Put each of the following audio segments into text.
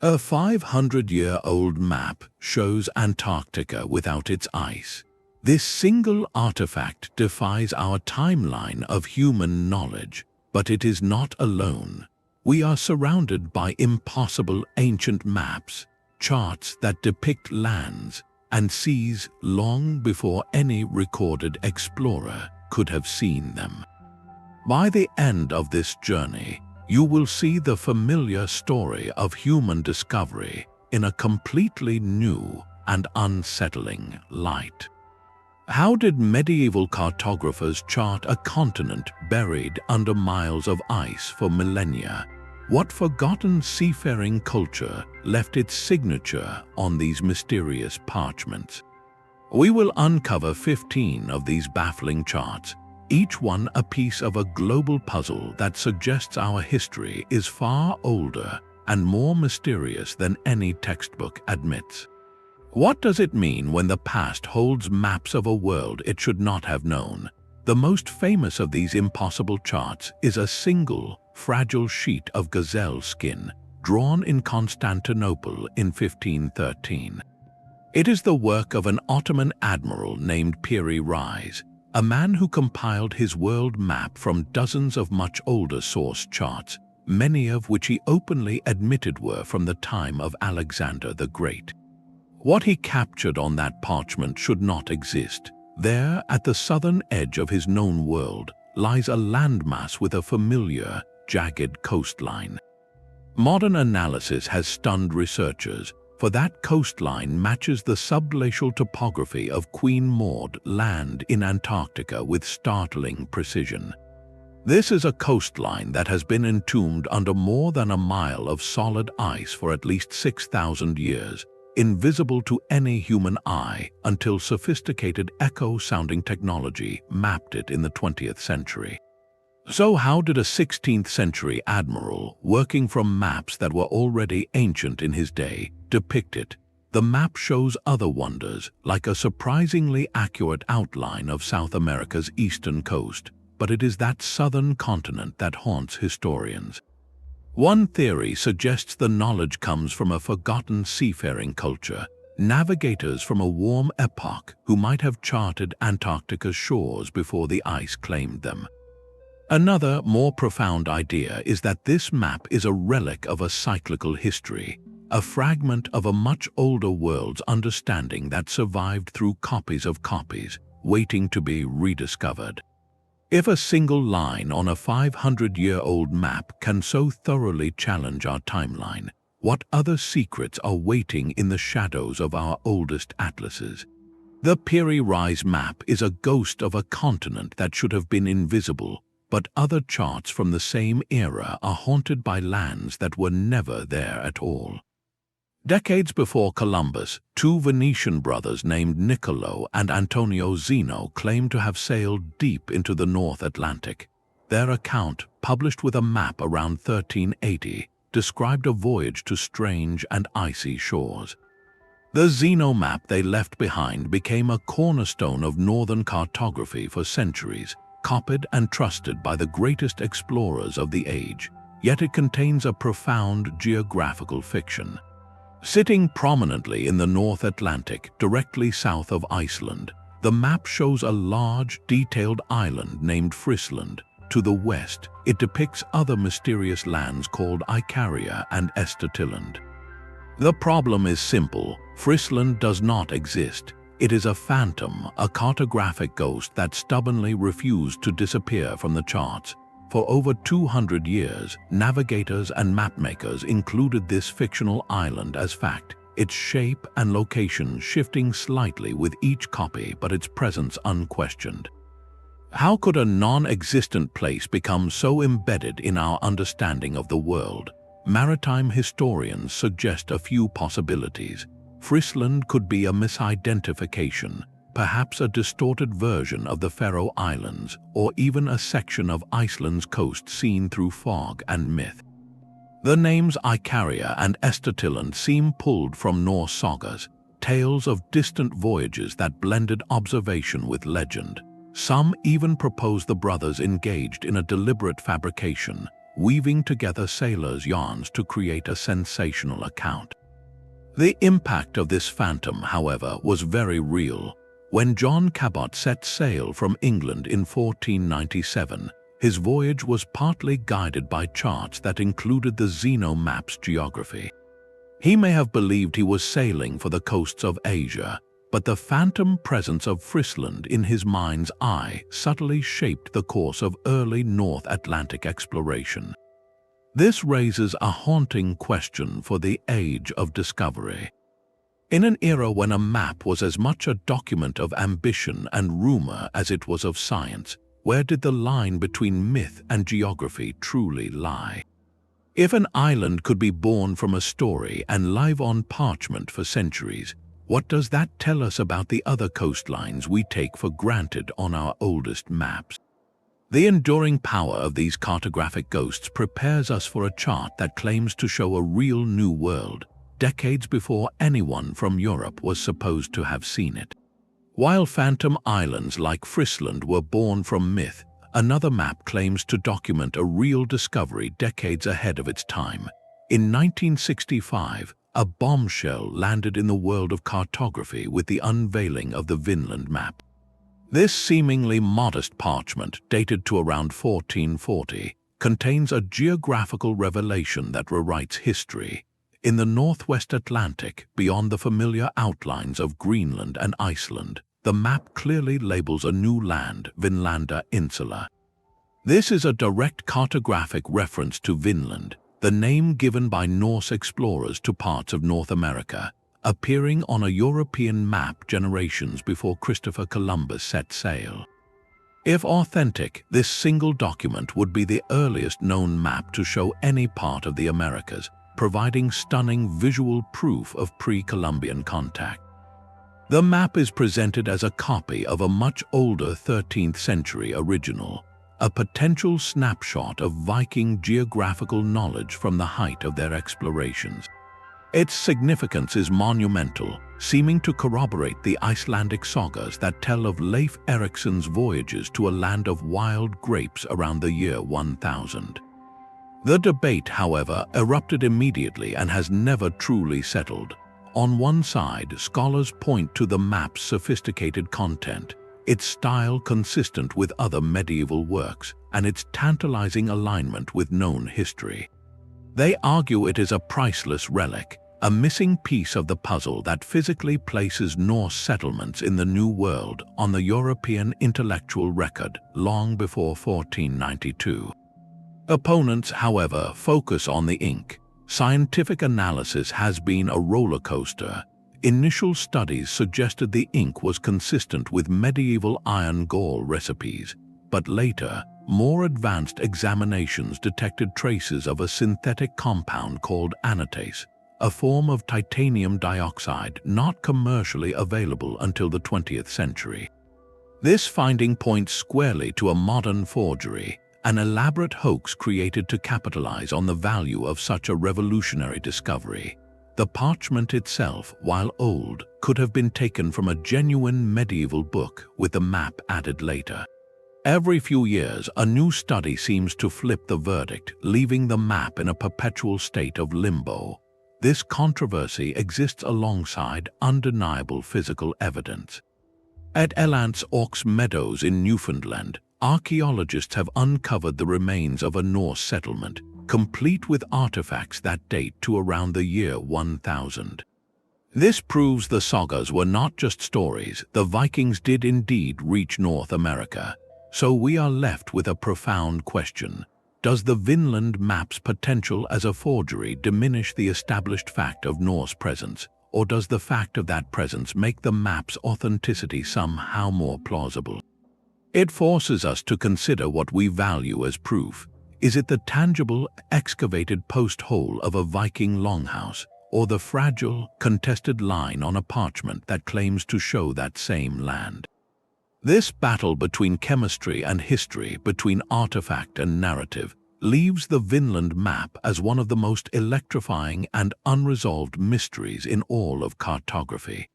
A 500-year-old map shows Antarctica without its ice. This single artifact defies our timeline of human knowledge, but it is not alone. We are surrounded by impossible ancient maps, charts that depict lands and seas long before any recorded explorer could have seen them. By the end of this journey, you will see the familiar story of human discovery in a completely new and unsettling light. How did medieval cartographers chart a continent buried under miles of ice for millennia? What forgotten seafaring culture left its signature on these mysterious parchments? We will uncover 15 of these baffling charts, each one a piece of a global puzzle that suggests our history is far older and more mysterious than any textbook admits. What does it mean when the past holds maps of a world it should not have known? The most famous of these impossible charts is a single, fragile sheet of gazelle skin drawn in Constantinople in 1513. It is the work of an Ottoman admiral named Piri Reis, a man who compiled his world map from dozens of much older source charts, many of which he openly admitted were from the time of Alexander the Great. What he captured on that parchment should not exist. There, at the southern edge of his known world, lies a landmass with a familiar, jagged coastline. Modern analysis has stunned researchers, for that coastline matches the subglacial topography of Queen Maud Land in Antarctica with startling precision. This is a coastline that has been entombed under more than a mile of solid ice for at least 6,000 years, invisible to any human eye until sophisticated echo-sounding technology mapped it in the 20th century. So how did a 16th century admiral, working from maps that were already ancient in his day, depict it? The map shows other wonders, like a surprisingly accurate outline of South America's eastern coast, but it is that southern continent that haunts historians. One theory suggests the knowledge comes from a forgotten seafaring culture, navigators from a warm epoch who might have charted Antarctica's shores before the ice claimed them. Another, more profound idea is that this map is a relic of a cyclical history, a fragment of a much older world's understanding that survived through copies of copies, waiting to be rediscovered. If a single line on a 500-year-old map can so thoroughly challenge our timeline, what other secrets are waiting in the shadows of our oldest atlases? The Piri Reis map is a ghost of a continent that should have been invisible, but other charts from the same era are haunted by lands that were never there at all. Decades before Columbus, two Venetian brothers named Niccolo and Antonio Zeno claimed to have sailed deep into the North Atlantic. Their account, published with a map around 1380, described a voyage to strange and icy shores. The Zeno map they left behind became a cornerstone of northern cartography for centuries, copied and trusted by the greatest explorers of the age, yet it contains a profound geographical fiction. Sitting prominently in the North Atlantic, directly south of Iceland, the map shows a large, detailed island named Frisland. To the west, it depicts other mysterious lands called Icaria and Estatiland. The problem is simple: Frisland does not exist. It is a phantom, a cartographic ghost that stubbornly refused to disappear from the charts. For over 200 years, navigators and mapmakers included this fictional island as fact, its shape and location shifting slightly with each copy but its presence unquestioned. How could a non-existent place become so embedded in our understanding of the world? Maritime historians suggest a few possibilities. Frisland could be a misidentification, perhaps a distorted version of the Faroe Islands, or even a section of Iceland's coast seen through fog and myth. The names Icaria and Estatiland seem pulled from Norse sagas, tales of distant voyages that blended observation with legend. Some even propose the brothers engaged in a deliberate fabrication, weaving together sailors' yarns to create a sensational account. The impact of this phantom, however, was very real. When John Cabot set sail from England in 1497, his voyage was partly guided by charts that included the Zeno map's geography. He may have believed he was sailing for the coasts of Asia, but the phantom presence of Frisland in his mind's eye subtly shaped the course of early North Atlantic exploration. This raises a haunting question for the age of discovery. In an era when a map was as much a document of ambition and rumor as it was of science, where did the line between myth and geography truly lie? If an island could be born from a story and live on parchment for centuries, what does that tell us about the other coastlines we take for granted on our oldest maps? The enduring power of these cartographic ghosts prepares us for a chart that claims to show a real new world, decades before anyone from Europe was supposed to have seen it. While phantom islands like Frisland were born from myth, another map claims to document a real discovery decades ahead of its time. In 1965, a bombshell landed in the world of cartography with the unveiling of the Vinland map. This seemingly modest parchment, dated to around 1440, contains a geographical revelation that rewrites history. In the northwest Atlantic, beyond the familiar outlines of Greenland and Iceland, the map clearly labels a new land, Vinlanda Insula. This is a direct cartographic reference to Vinland, the name given by Norse explorers to parts of North America, appearing on a European map generations before Christopher Columbus set sail. If authentic, this single document would be the earliest known map to show any part of the Americas, providing stunning visual proof of pre-Columbian contact. The map is presented as a copy of a much older 13th century original, a potential snapshot of Viking geographical knowledge from the height of their explorations. Its significance is monumental, seeming to corroborate the Icelandic sagas that tell of Leif Eriksson's voyages to a land of wild grapes around the year 1000. The debate, however, erupted immediately and has never truly settled. On one side, scholars point to the map's sophisticated content, its style consistent with other medieval works, and its tantalizing alignment with known history. They argue it is a priceless relic, a missing piece of the puzzle that physically places Norse settlements in the New World on the European intellectual record long before 1492. Opponents, however, focus on the ink. Scientific analysis has been a roller coaster. Initial studies suggested the ink was consistent with medieval iron gall recipes, but later, more advanced examinations detected traces of a synthetic compound called anatase, a form of titanium dioxide not commercially available until the 20th century. This finding points squarely to a modern forgery, an elaborate hoax created to capitalize on the value of such a revolutionary discovery. The parchment itself, while old, could have been taken from a genuine medieval book with the map added later. Every few years, a new study seems to flip the verdict, leaving the map in a perpetual state of limbo. This controversy exists alongside undeniable physical evidence. At Elant's Oaks Meadows in Newfoundland, archaeologists have uncovered the remains of a Norse settlement, complete with artifacts that date to around the year 1000. This proves the sagas were not just stories. The Vikings did indeed reach North America. So we are left with a profound question. Does the Vinland map's potential as a forgery diminish the established fact of Norse presence, or does the fact of that presence make the map's authenticity somehow more plausible? It forces us to consider what we value as proof. Is it the tangible, excavated post-hole of a Viking longhouse, or the fragile, contested line on a parchment that claims to show that same land? This battle between chemistry and history, between artifact and narrative, leaves the Vinland map as one of the most electrifying and unresolved mysteries in all of cartography.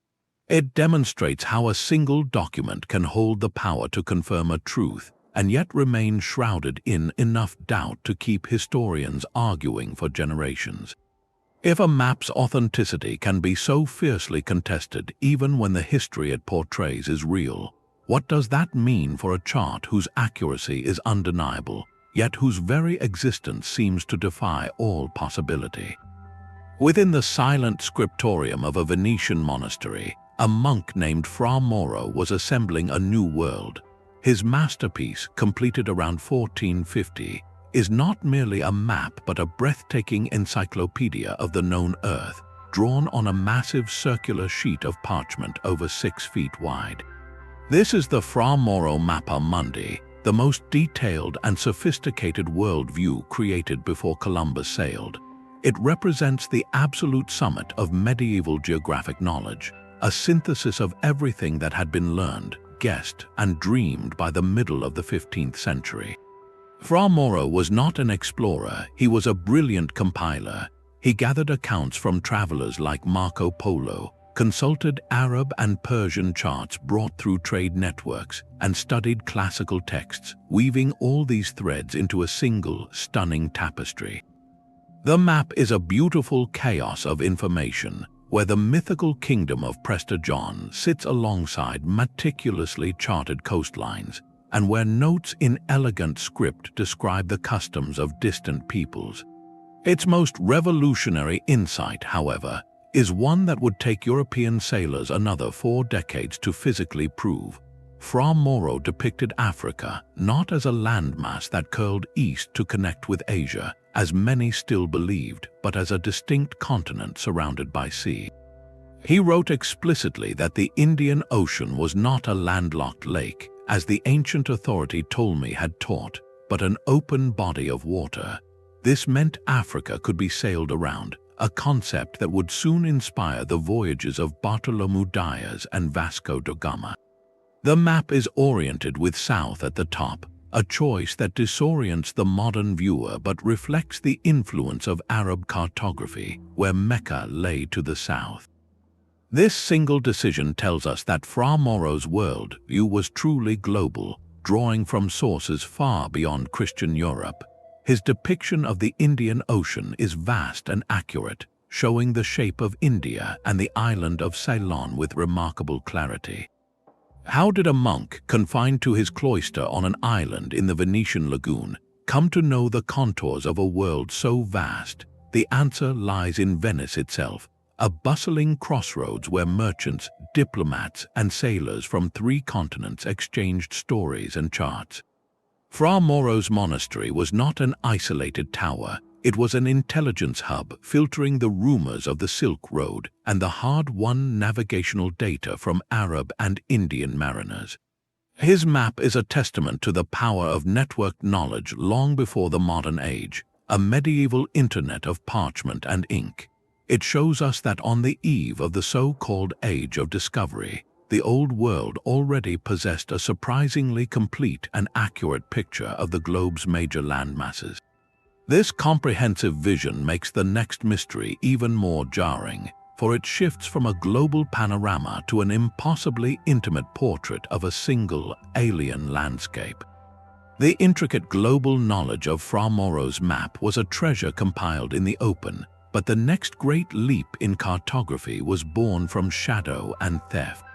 It demonstrates how a single document can hold the power to confirm a truth, and yet remain shrouded in enough doubt to keep historians arguing for generations. If a map's authenticity can be so fiercely contested even when the history it portrays is real, what does that mean for a chart whose accuracy is undeniable, yet whose very existence seems to defy all possibility? Within the silent scriptorium of a Venetian monastery, a monk named Fra Mauro was assembling a new world. His masterpiece, completed around 1450, is not merely a map but a breathtaking encyclopedia of the known Earth, drawn on a massive circular sheet of parchment over 6 feet wide. This is the Fra Mauro Mappa Mundi, the most detailed and sophisticated worldview created before Columbus sailed. It represents the absolute summit of medieval geographic knowledge, a synthesis of everything that had been learned, guessed, and dreamed by the middle of the 15th century. Fra Mauro was not an explorer, he was a brilliant compiler. He gathered accounts from travelers like Marco Polo, consulted Arab and Persian charts brought through trade networks, and studied classical texts, weaving all these threads into a single, stunning tapestry. The map is a beautiful chaos of information, where the mythical kingdom of Prester John sits alongside meticulously charted coastlines, and where notes in elegant script describe the customs of distant peoples. Its most revolutionary insight, however, is one that would take European sailors another 4 decades to physically prove. Fra Mauro depicted Africa not as a landmass that curled east to connect with Asia, as many still believed, but as a distinct continent surrounded by sea. He wrote explicitly that the Indian Ocean was not a landlocked lake, as the ancient authority Ptolemy had taught, but an open body of water. This meant Africa could be sailed around, a concept that would soon inspire the voyages of Bartolomeu Dias and Vasco da Gama. The map is oriented with south at the top, a choice that disorients the modern viewer but reflects the influence of Arab cartography, where Mecca lay to the south. This single decision tells us that Fra Mauro's worldview was truly global, drawing from sources far beyond Christian Europe. His depiction of the Indian Ocean is vast and accurate, showing the shape of India and the island of Ceylon with remarkable clarity. How did a monk, confined to his cloister on an island in the Venetian lagoon, come to know the contours of a world so vast? The answer lies in Venice itself, a bustling crossroads where merchants, diplomats, and sailors from 3 continents exchanged stories and charts. Fra Mauro's monastery was not an isolated tower, it was an intelligence hub filtering the rumors of the Silk Road and the hard-won navigational data from Arab and Indian mariners. His map is a testament to the power of networked knowledge long before the modern age, a medieval internet of parchment and ink. It shows us that on the eve of the so-called Age of Discovery, the Old World already possessed a surprisingly complete and accurate picture of the globe's major landmasses. This comprehensive vision makes the next mystery even more jarring, for it shifts from a global panorama to an impossibly intimate portrait of a single, alien landscape. The intricate global knowledge of Fra Mauro's map was a treasure compiled in the open, but the next great leap in cartography was born from shadow and theft.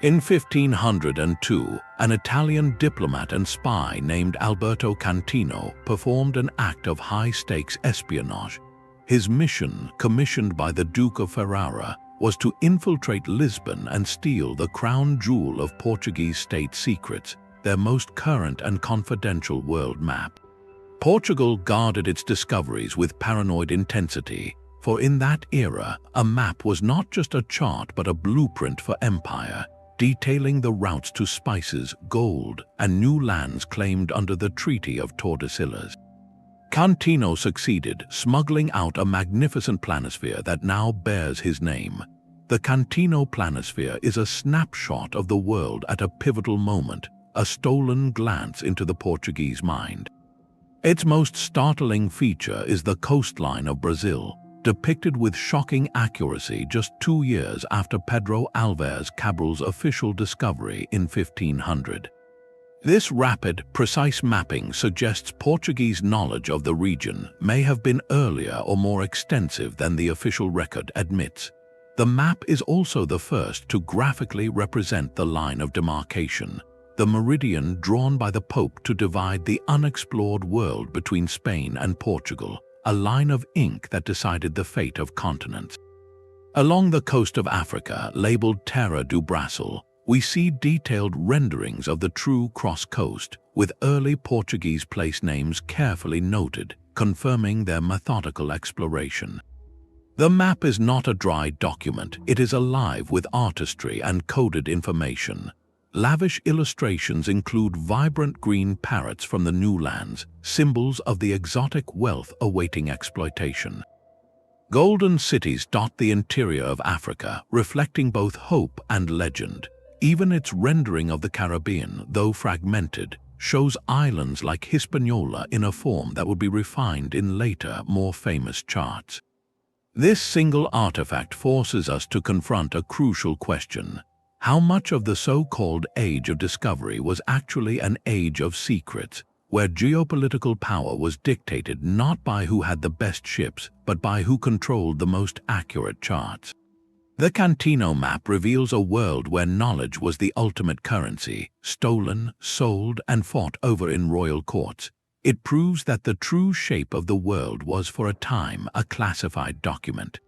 In 1502, an Italian diplomat and spy named Alberto Cantino performed an act of high-stakes espionage. His mission, commissioned by the Duke of Ferrara, was to infiltrate Lisbon and steal the crown jewel of Portuguese state secrets, their most current and confidential world map. Portugal guarded its discoveries with paranoid intensity, for in that era, a map was not just a chart but a blueprint for empire, detailing the routes to spices, gold, and new lands claimed under the Treaty of Tordesillas. Cantino succeeded, smuggling out a magnificent planisphere that now bears his name. The Cantino Planisphere is a snapshot of the world at a pivotal moment, a stolen glance into the Portuguese mind. Its most startling feature is the coastline of Brazil, depicted with shocking accuracy just 2 years after Pedro Álvares Cabral's official discovery in 1500. This rapid, precise mapping suggests Portuguese knowledge of the region may have been earlier or more extensive than the official record admits. The map is also the first to graphically represent the line of demarcation, the meridian drawn by the Pope to divide the unexplored world between Spain and Portugal, a line of ink that decided the fate of continents. Along the coast of Africa, labeled Terra do Brasil, we see detailed renderings of the true cross-coast, with early Portuguese place names carefully noted, confirming their methodical exploration. The map is not a dry document, it is alive with artistry and coded information. Lavish illustrations include vibrant green parrots from the new lands, symbols of the exotic wealth awaiting exploitation. Golden cities dot the interior of Africa, reflecting both hope and legend. Even its rendering of the Caribbean, though fragmented, shows islands like Hispaniola in a form that would be refined in later, more famous charts. This single artifact forces us to confront a crucial question. How much of the so-called Age of Discovery was actually an age of secrets, where geopolitical power was dictated not by who had the best ships, but by who controlled the most accurate charts? The Cantino map reveals a world where knowledge was the ultimate currency, stolen, sold, and fought over in royal courts. It proves that the true shape of the world was for a time a classified document.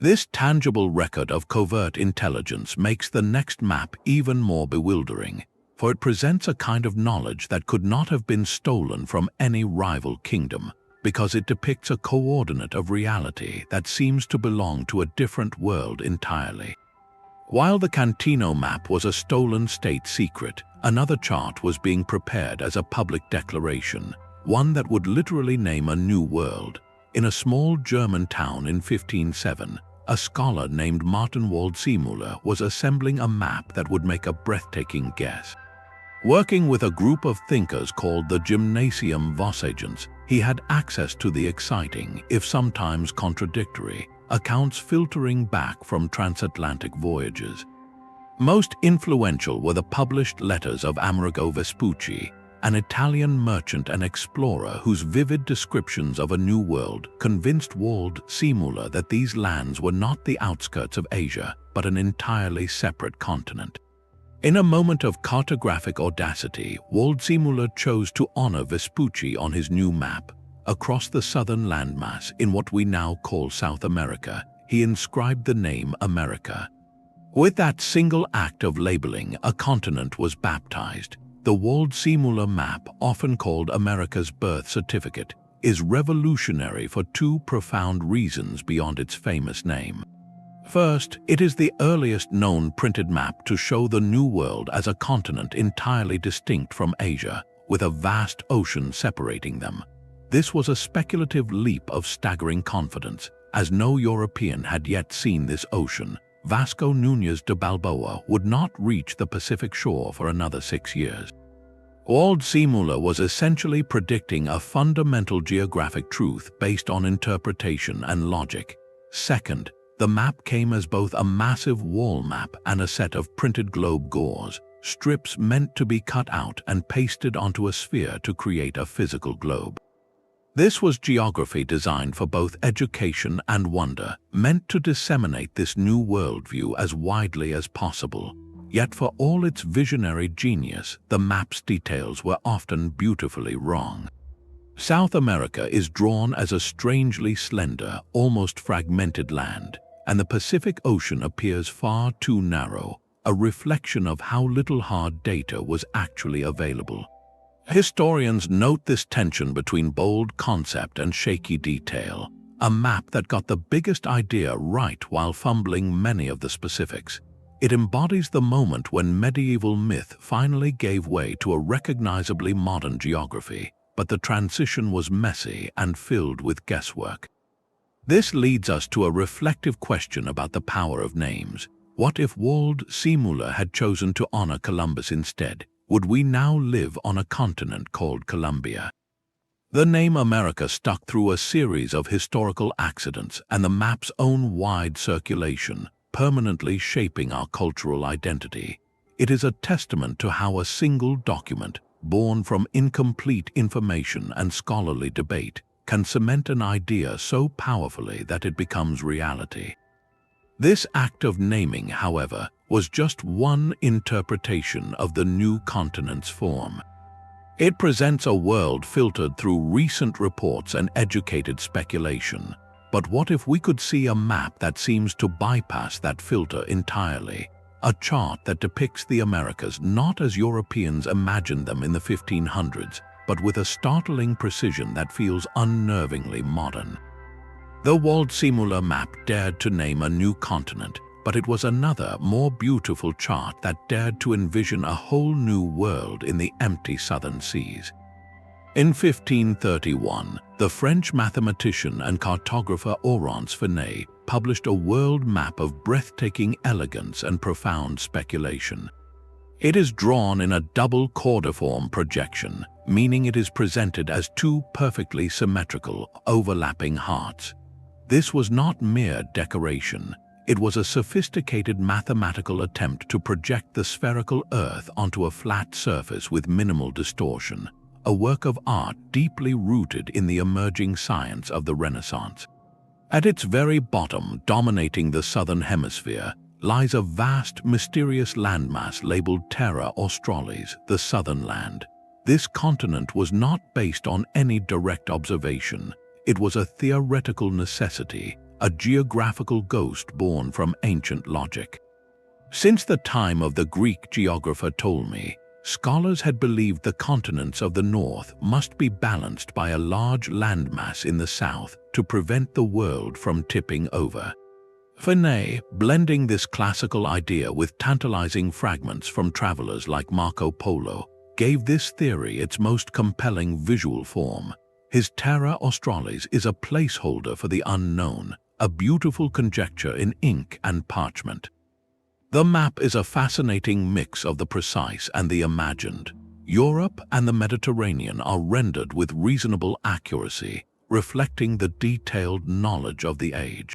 This tangible record of covert intelligence makes the next map even more bewildering, for it presents a kind of knowledge that could not have been stolen from any rival kingdom, because it depicts a coordinate of reality that seems to belong to a different world entirely. While the Cantino map was a stolen state secret, another chart was being prepared as a public declaration, one that would literally name a new world. In a small German town in 1507, a scholar named Martin Waldseemüller was assembling a map that would make a breathtaking guess. Working with a group of thinkers called the Gymnasium Vossagents, he had access to the exciting, if sometimes contradictory, accounts filtering back from transatlantic voyages. Most influential were the published letters of Amerigo Vespucci, an Italian merchant and explorer whose vivid descriptions of a new world convinced Waldseemüller that these lands were not the outskirts of Asia, but an entirely separate continent. In a moment of cartographic audacity, Waldseemüller chose to honor Vespucci on his new map. Across the southern landmass, in what we now call South America, he inscribed the name America. With that single act of labeling, a continent was baptized. The Waldseemüller map, often called America's birth certificate, is revolutionary for two profound reasons beyond its famous name. First, it is the earliest known printed map to show the New World as a continent entirely distinct from Asia, with a vast ocean separating them. This was a speculative leap of staggering confidence, as no European had yet seen this ocean. Vasco Núñez de Balboa would not reach the Pacific shore for another 6 years. Waldseemüller was essentially predicting a fundamental geographic truth based on interpretation and logic. Second, the map came as both a massive wall map and a set of printed globe gores, strips meant to be cut out and pasted onto a sphere to create a physical globe. This was geography designed for both education and wonder, meant to disseminate this new worldview as widely as possible. Yet for all its visionary genius, the map's details were often beautifully wrong. South America is drawn as a strangely slender, almost fragmented land, and the Pacific Ocean appears far too narrow, a reflection of how little hard data was actually available. Historians note this tension between bold concept and shaky detail, a map that got the biggest idea right while fumbling many of the specifics. It embodies the moment when medieval myth finally gave way to a recognizably modern geography, but the transition was messy and filled with guesswork. This leads us to a reflective question about the power of names. What if Waldseemüller had chosen to honor Columbus instead? Would we now live on a continent called Columbia? The name America stuck through a series of historical accidents and the map's own wide circulation, permanently shaping our cultural identity. It is a testament to how a single document, born from incomplete information and scholarly debate, can cement an idea so powerfully that it becomes reality. This act of naming, however, was just one interpretation of the new continent's form. It presents a world filtered through recent reports and educated speculation. But what if we could see a map that seems to bypass that filter entirely? A chart that depicts the Americas not as Europeans imagined them in the 1500s, but with a startling precision that feels unnervingly modern. The Waldseemüller map dared to name a new continent, but it was another, more beautiful chart that dared to envision a whole new world in the empty southern seas. In 1531, the French mathematician and cartographer Laurent Fresnel published a world map of breathtaking elegance and profound speculation. It is drawn in a double cordiform projection, meaning it is presented as two perfectly symmetrical, overlapping hearts. This was not mere decoration. It was a sophisticated mathematical attempt to project the spherical Earth onto a flat surface with minimal distortion, a work of art deeply rooted in the emerging science of the Renaissance. At its very bottom, dominating the southern hemisphere, lies a vast, mysterious landmass labeled Terra Australis, the southern land. This continent was not based on any direct observation. It was a theoretical necessity, a geographical ghost born from ancient logic. Since the time of the Greek geographer Ptolemy, scholars had believed the continents of the north must be balanced by a large landmass in the south to prevent the world from tipping over. Fresnel, blending this classical idea with tantalizing fragments from travelers like Marco Polo, gave this theory its most compelling visual form. His Terra Australis is a placeholder for the unknown, a beautiful conjecture in ink and parchment. The map is a fascinating mix of the precise and the imagined. Europe and the Mediterranean are rendered with reasonable accuracy, reflecting the detailed knowledge of the age.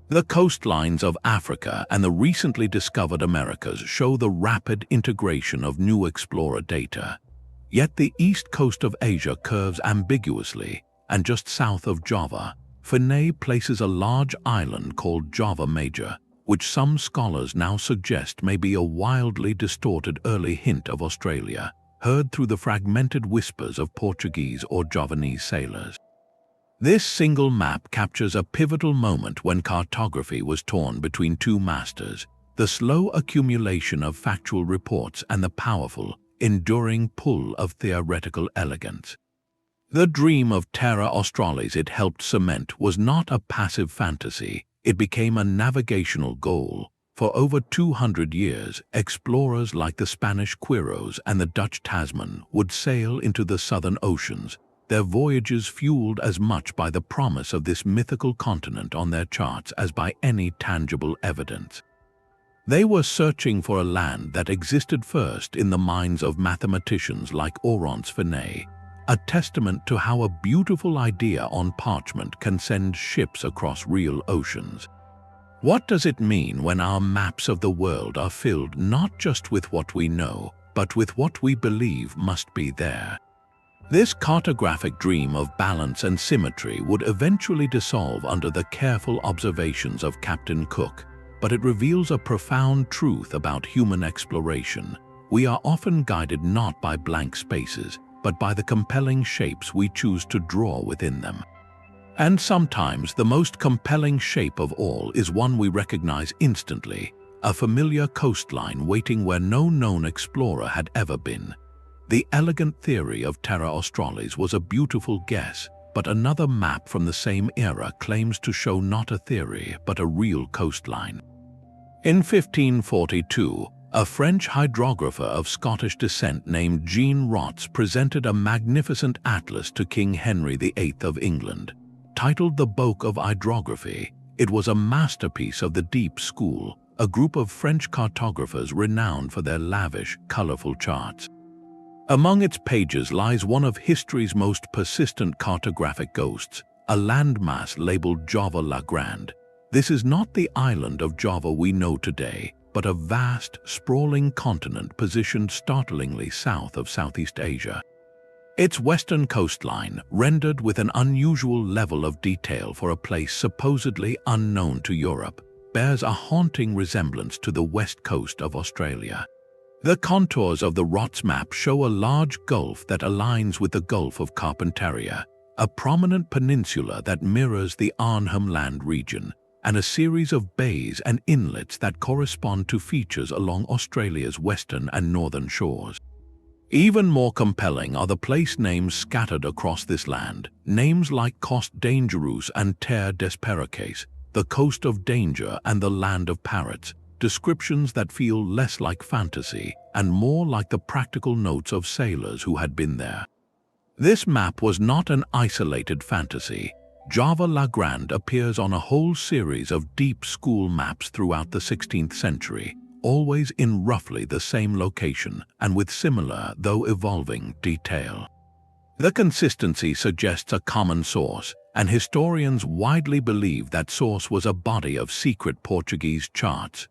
The coastlines of Africa and the recently discovered Americas show the rapid integration of new explorer data. Yet the east coast of Asia curves ambiguously, and just south of Java, Fresnel places a large island called Java Major, which some scholars now suggest may be a wildly distorted early hint of Australia, heard through the fragmented whispers of Portuguese or Javanese sailors. This single map captures a pivotal moment when cartography was torn between two masters, the slow accumulation of factual reports and the powerful, enduring pull of theoretical elegance. The dream of Terra Australis it helped cement was not a passive fantasy. It became a navigational goal. For over 200 years, explorers like the Spanish Quiros and the Dutch Tasman would sail into the southern oceans, their voyages fueled as much by the promise of this mythical continent on their charts as by any tangible evidence. They were searching for a land that existed first in the minds of mathematicians like Laurent Fresnel, a testament to how a beautiful idea on parchment can send ships across real oceans. What does it mean when our maps of the world are filled not just with what we know, but with what we believe must be there? This cartographic dream of balance and symmetry would eventually dissolve under the careful observations of Captain Cook, but it reveals a profound truth about human exploration. We are often guided not by blank spaces, but by the compelling shapes we choose to draw within them. And sometimes the most compelling shape of all is one we recognize instantly, a familiar coastline waiting where no known explorer had ever been. The elegant theory of Terra Australis was a beautiful guess, but another map from the same era claims to show not a theory but a real coastline. In 1542, a French hydrographer of Scottish descent named Jean Rots presented a magnificent atlas to King Henry VIII of England. Titled the Book of Hydrography, it was a masterpiece of the Deep School, a group of French cartographers renowned for their lavish, colorful charts. Among its pages lies one of history's most persistent cartographic ghosts, a landmass labeled Java la Grande. This is not the island of Java we know today, but a vast, sprawling continent positioned startlingly south of Southeast Asia. Its western coastline, rendered with an unusual level of detail for a place supposedly unknown to Europe, bears a haunting resemblance to the west coast of Australia. The contours of the Reis map show a large gulf that aligns with the Gulf of Carpentaria, a prominent peninsula that mirrors the Arnhem Land region, and a series of bays and inlets that correspond to features along Australia's western and northern shores. Even more compelling are the place names scattered across this land, names like Coast Dangerous and Terre des Perroquets, the Coast of Danger and the Land of Parrots, descriptions that feel less like fantasy and more like the practical notes of sailors who had been there. This map was not an isolated fantasy. Java la Grande appears on a whole series of deep school maps throughout the 16th century, always in roughly the same location and with similar, though evolving, detail. The consistency suggests a common source, and historians widely believe that source was a body of secret Portuguese charts.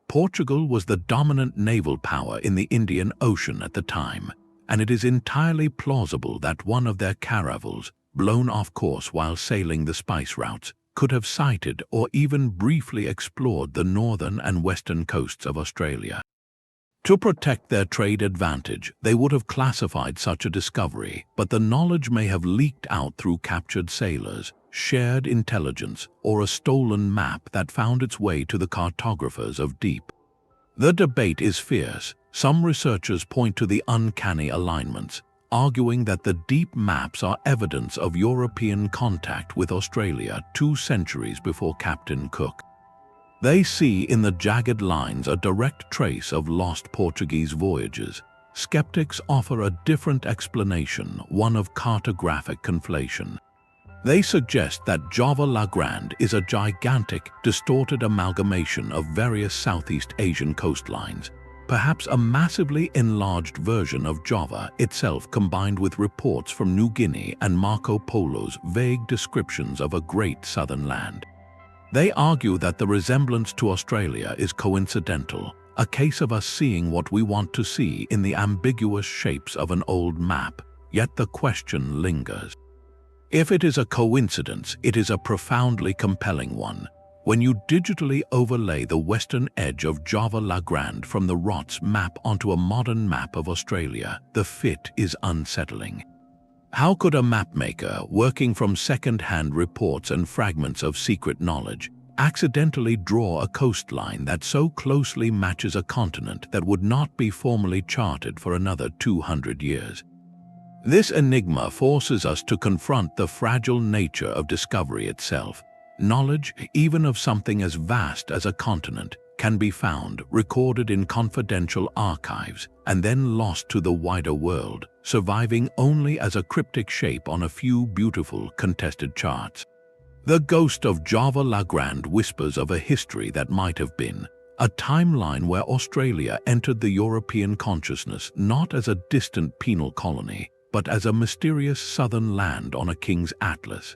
Portugal was the dominant naval power in the Indian Ocean at the time, and it is entirely plausible that one of their caravels, blown off course while sailing the spice routes, could have sighted or even briefly explored the northern and western coasts of Australia. To protect their trade advantage, they would have classified such a discovery, but the knowledge may have leaked out through captured sailors, shared intelligence, or a stolen map that found its way to the cartographers of deep. The debate is fierce. Some researchers point to the uncanny alignments, arguing that the deep maps are evidence of European contact with Australia 2 centuries before Captain Cook. They see in the jagged lines a direct trace of lost Portuguese voyages. Skeptics offer a different explanation, one of cartographic conflation. They suggest that Java la Grande is a gigantic, distorted amalgamation of various Southeast Asian coastlines, perhaps a massively enlarged version of Java itself combined with reports from New Guinea and Marco Polo's vague descriptions of a great southern land. They argue that the resemblance to Australia is coincidental, a case of us seeing what we want to see in the ambiguous shapes of an old map, yet the question lingers. If it is a coincidence, it is a profoundly compelling one. When you digitally overlay the western edge of Java la Grande from the Reis map onto a modern map of Australia, the fit is unsettling. How could a mapmaker, working from second-hand reports and fragments of secret knowledge, accidentally draw a coastline that so closely matches a continent that would not be formally charted for another 200 years? This enigma forces us to confront the fragile nature of discovery itself. Knowledge, even of something as vast as a continent, can be found, recorded in confidential archives, and then lost to the wider world, surviving only as a cryptic shape on a few beautiful, contested charts. The ghost of Java la Grande whispers of a history that might have been, a timeline where Australia entered the European consciousness not as a distant penal colony, but as a mysterious southern land on a king's atlas.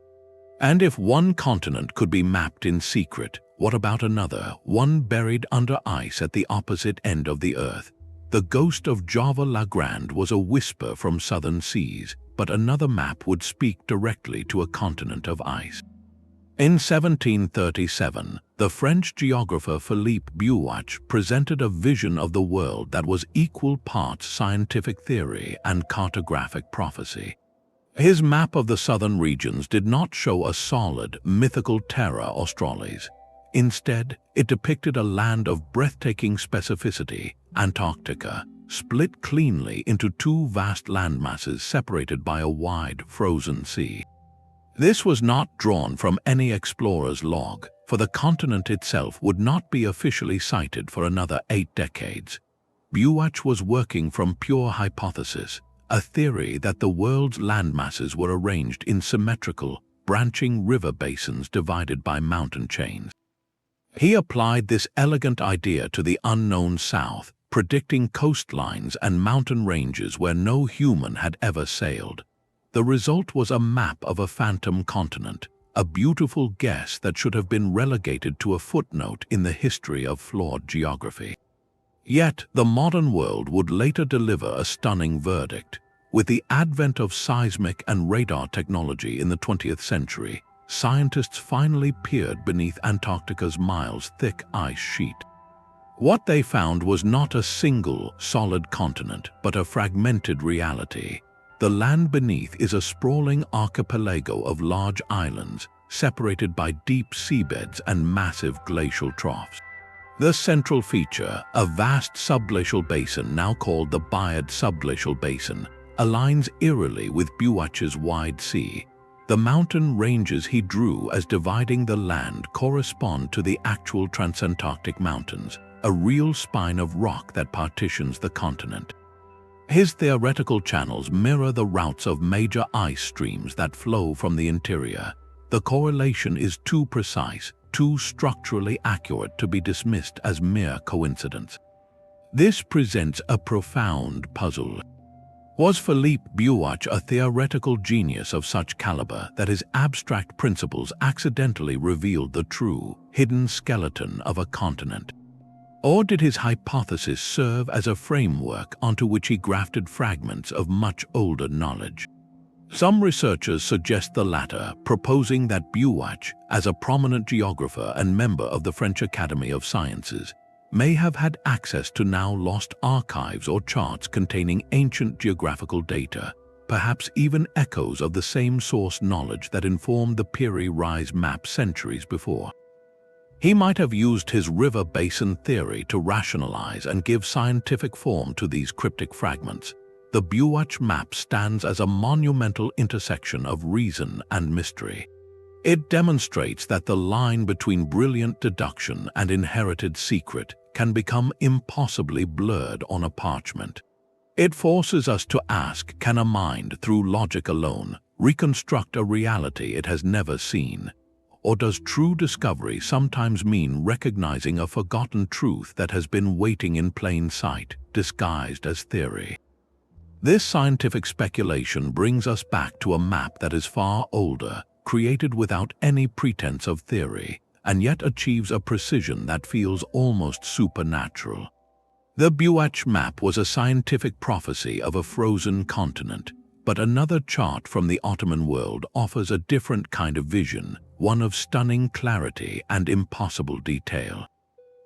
And if one continent could be mapped in secret, what about another, one buried under ice at the opposite end of the earth? The ghost of Java la Grande was a whisper from southern seas, but another map would speak directly to a continent of ice. In 1737, the French geographer Philippe Buache presented a vision of the world that was equal parts scientific theory and cartographic prophecy. His map of the southern regions did not show a solid, mythical Terra Australis. Instead, it depicted a land of breathtaking specificity, Antarctica, split cleanly into 2 vast landmasses separated by a wide, frozen sea. This was not drawn from any explorer's log, for the continent itself would not be officially sighted for another 8 decades. Buache was working from pure hypothesis, a theory that the world's landmasses were arranged in symmetrical, branching river basins divided by mountain chains. He applied this elegant idea to the unknown south, predicting coastlines and mountain ranges where no human had ever sailed. The result was a map of a phantom continent, a beautiful guess that should have been relegated to a footnote in the history of flawed geography. Yet, the modern world would later deliver a stunning verdict. With the advent of seismic and radar technology in the 20th century, scientists finally peered beneath Antarctica's miles-thick ice sheet. What they found was not a single, solid continent, but a fragmented reality. The land beneath is a sprawling archipelago of large islands, separated by deep seabeds and massive glacial troughs. The central feature, a vast subglacial basin now called the Buache subglacial basin, aligns eerily with Buache's wide sea. The mountain ranges he drew as dividing the land correspond to the actual Transantarctic Mountains, a real spine of rock that partitions the continent. His theoretical channels mirror the routes of major ice streams that flow from the interior. The correlation is too precise, too structurally accurate to be dismissed as mere coincidence. This presents a profound puzzle. Was Philippe Buache a theoretical genius of such caliber that his abstract principles accidentally revealed the true, hidden skeleton of a continent? Or did his hypothesis serve as a framework onto which he grafted fragments of much older knowledge? Some researchers suggest the latter, proposing that Buache, as a prominent geographer and member of the French Academy of Sciences, may have had access to now lost archives or charts containing ancient geographical data, perhaps even echoes of the same source knowledge that informed the Piri Reis map centuries before. He might have used his river basin theory to rationalize and give scientific form to these cryptic fragments. The Buache map stands as a monumental intersection of reason and mystery. It demonstrates that the line between brilliant deduction and inherited secret can become impossibly blurred on a parchment. It forces us to ask, can a mind, through logic alone, reconstruct a reality it has never seen? Or does true discovery sometimes mean recognizing a forgotten truth that has been waiting in plain sight, disguised as theory? This scientific speculation brings us back to a map that is far older, created without any pretense of theory, and yet achieves a precision that feels almost supernatural. The Buache map was a scientific prophecy of a frozen continent, but another chart from the Ottoman world offers a different kind of vision, one of stunning clarity and impossible detail.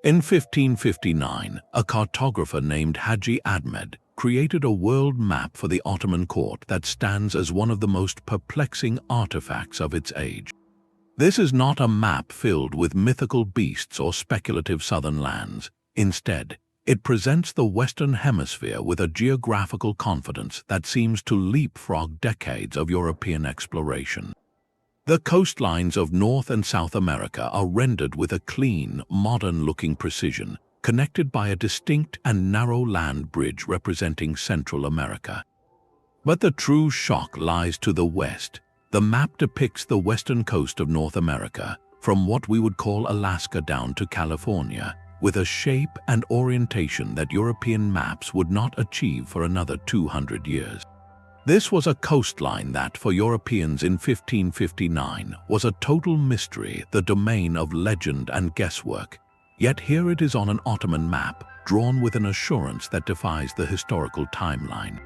In 1559, a cartographer named Hadji Ahmed created a world map for the Ottoman court that stands as one of the most perplexing artifacts of its age. This is not a map filled with mythical beasts or speculative southern lands. Instead, it presents the Western Hemisphere with a geographical confidence that seems to leapfrog decades of European exploration. The coastlines of North and South America are rendered with a clean, modern-looking precision, connected by a distinct and narrow land bridge representing Central America. But the true shock lies to the west. The map depicts the western coast of North America, from what we would call Alaska down to California, with a shape and orientation that European maps would not achieve for another 200 years. This was a coastline that, for Europeans in 1559, was a total mystery, the domain of legend and guesswork. Yet here it is on an Ottoman map, drawn with an assurance that defies the historical timeline.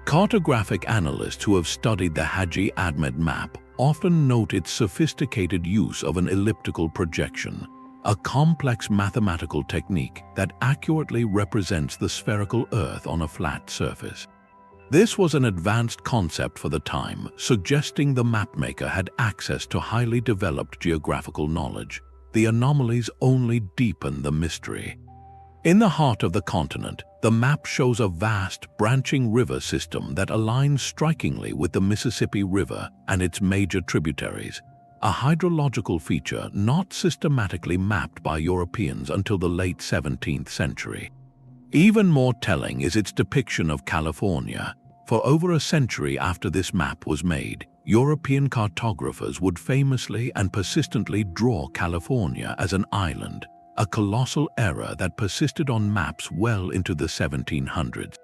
Cartographic analysts who have studied the Hadji Ahmed map often note its sophisticated use of an elliptical projection, a complex mathematical technique that accurately represents the spherical Earth on a flat surface. This was an advanced concept for the time, suggesting the mapmaker had access to highly developed geographical knowledge. The anomalies only deepen the mystery. In the heart of the continent, the map shows a vast, branching river system that aligns strikingly with the Mississippi River and its major tributaries, a hydrological feature not systematically mapped by Europeans until the late 17th century. Even more telling is its depiction of California. For over a century after this map was made, European cartographers would famously and persistently draw California as an island, a colossal error that persisted on maps well into the 1700s.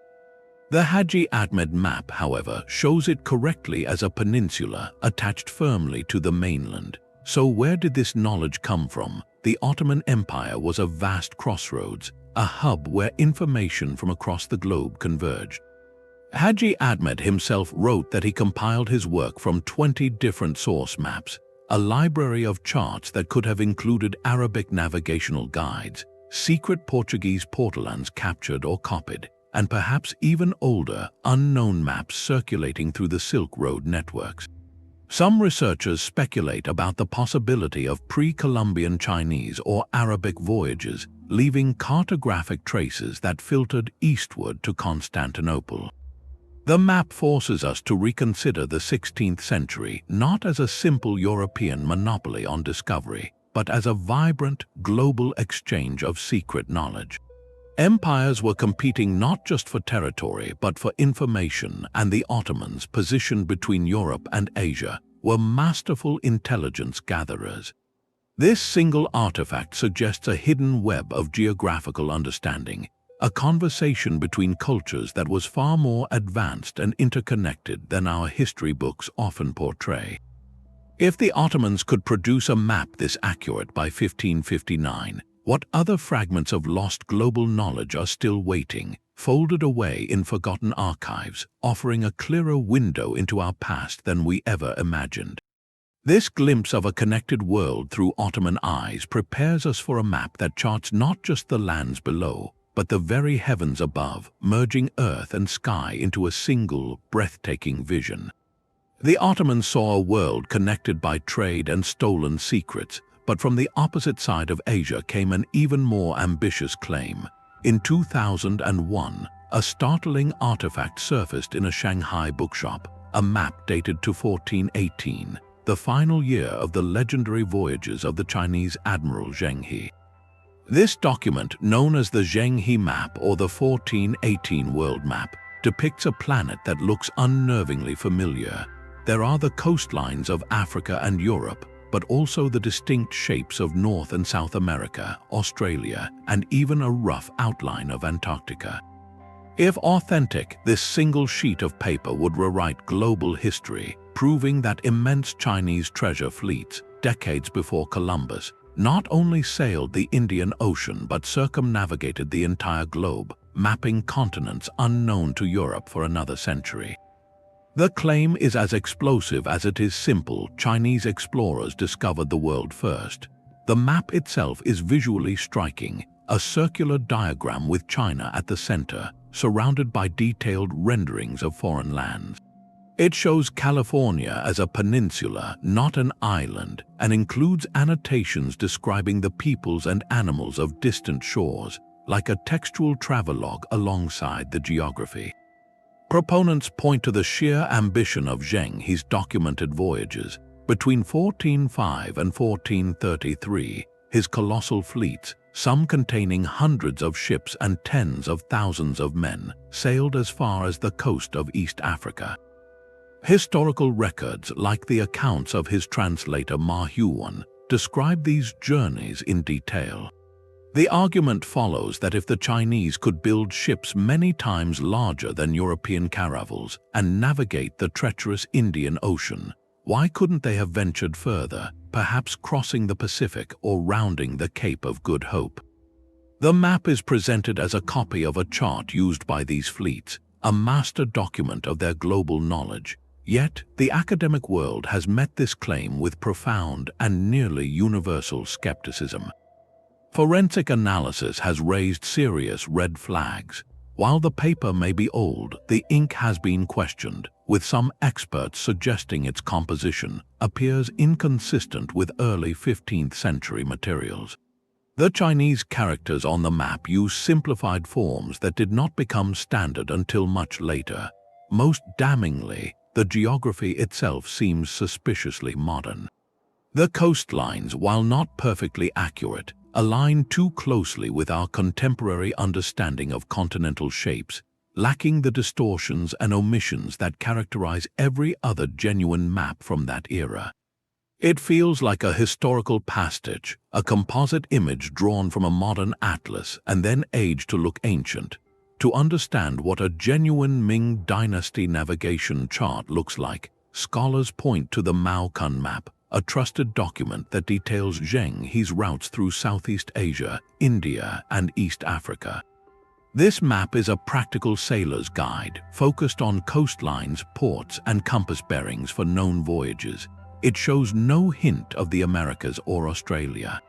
The Hadji Ahmed map, however, shows it correctly as a peninsula attached firmly to the mainland. So where did this knowledge come from? The Ottoman Empire was a vast crossroads, a hub where information from across the globe converged. Hadji Ahmed himself wrote that he compiled his work from 20 different source maps, a library of charts that could have included Arabic navigational guides, secret Portuguese portolans captured or copied, and perhaps even older, unknown maps circulating through the Silk Road networks. Some researchers speculate about the possibility of pre-Columbian Chinese or Arabic voyages, leaving cartographic traces that filtered eastward to Constantinople. The map forces us to reconsider the 16th century not as a simple European monopoly on discovery, but as a vibrant, global exchange of secret knowledge. Empires were competing not just for territory but for information, and the Ottomans, positioned between Europe and Asia, were masterful intelligence gatherers. This single artifact suggests a hidden web of geographical understanding, a conversation between cultures that was far more advanced and interconnected than our history books often portray. If the Ottomans could produce a map this accurate by 1559, what other fragments of lost global knowledge are still waiting, folded away in forgotten archives, offering a clearer window into our past than we ever imagined? This glimpse of a connected world through Ottoman eyes prepares us for a map that charts not just the lands below, but the very heavens above, merging earth and sky into a single, breathtaking vision. The Ottomans saw a world connected by trade and stolen secrets, but from the opposite side of Asia came an even more ambitious claim. In 2001, a startling artifact surfaced in a Shanghai bookshop, a map dated to 1418, the final year of the legendary voyages of the Chinese Admiral Zheng He. This document, known as the Zheng He Map or the 1418 World Map, depicts a planet that looks unnervingly familiar. There are the coastlines of Africa and Europe, but also the distinct shapes of North and South America, Australia, and even a rough outline of Antarctica. If authentic, this single sheet of paper would rewrite global history, proving that immense Chinese treasure fleets, decades before Columbus, not only sailed the Indian Ocean but circumnavigated the entire globe, mapping continents unknown to Europe for another century. The claim is as explosive as it is simple. Chinese explorers discovered the world first. The map itself is visually striking, a circular diagram with China at the center, surrounded by detailed renderings of foreign lands. It shows California as a peninsula, not an island, and includes annotations describing the peoples and animals of distant shores, like a textual travelogue alongside the geography. Proponents point to the sheer ambition of Zheng He's documented voyages. Between 1405 and 1433, his colossal fleets, some containing hundreds of ships and tens of thousands of men, sailed as far as the coast of East Africa. Historical records, like the accounts of his translator Ma Huan, describe these journeys in detail. The argument follows that if the Chinese could build ships many times larger than European caravels and navigate the treacherous Indian Ocean, why couldn't they have ventured further, perhaps crossing the Pacific or rounding the Cape of Good Hope? The map is presented as a copy of a chart used by these fleets, a master document of their global knowledge. Yet, the academic world has met this claim with profound and nearly universal skepticism. Forensic analysis has raised serious red flags. While the paper may be old, the ink has been questioned, with some experts suggesting its composition appears inconsistent with early 15th century materials. The Chinese characters on the map use simplified forms that did not become standard until much later. Most damningly, the geography itself seems suspiciously modern. The coastlines, while not perfectly accurate, align too closely with our contemporary understanding of continental shapes, lacking the distortions and omissions that characterize every other genuine map from that era. It feels like a historical pastiche, a composite image drawn from a modern atlas and then aged to look ancient. To understand what a genuine Ming Dynasty navigation chart looks like, scholars point to the Maocan map, a trusted document that details Zheng He's routes through Southeast Asia, India, and East Africa. This map is a practical sailor's guide, focused on coastlines, ports, and compass bearings for known voyages. It shows no hint of the Americas or Australia.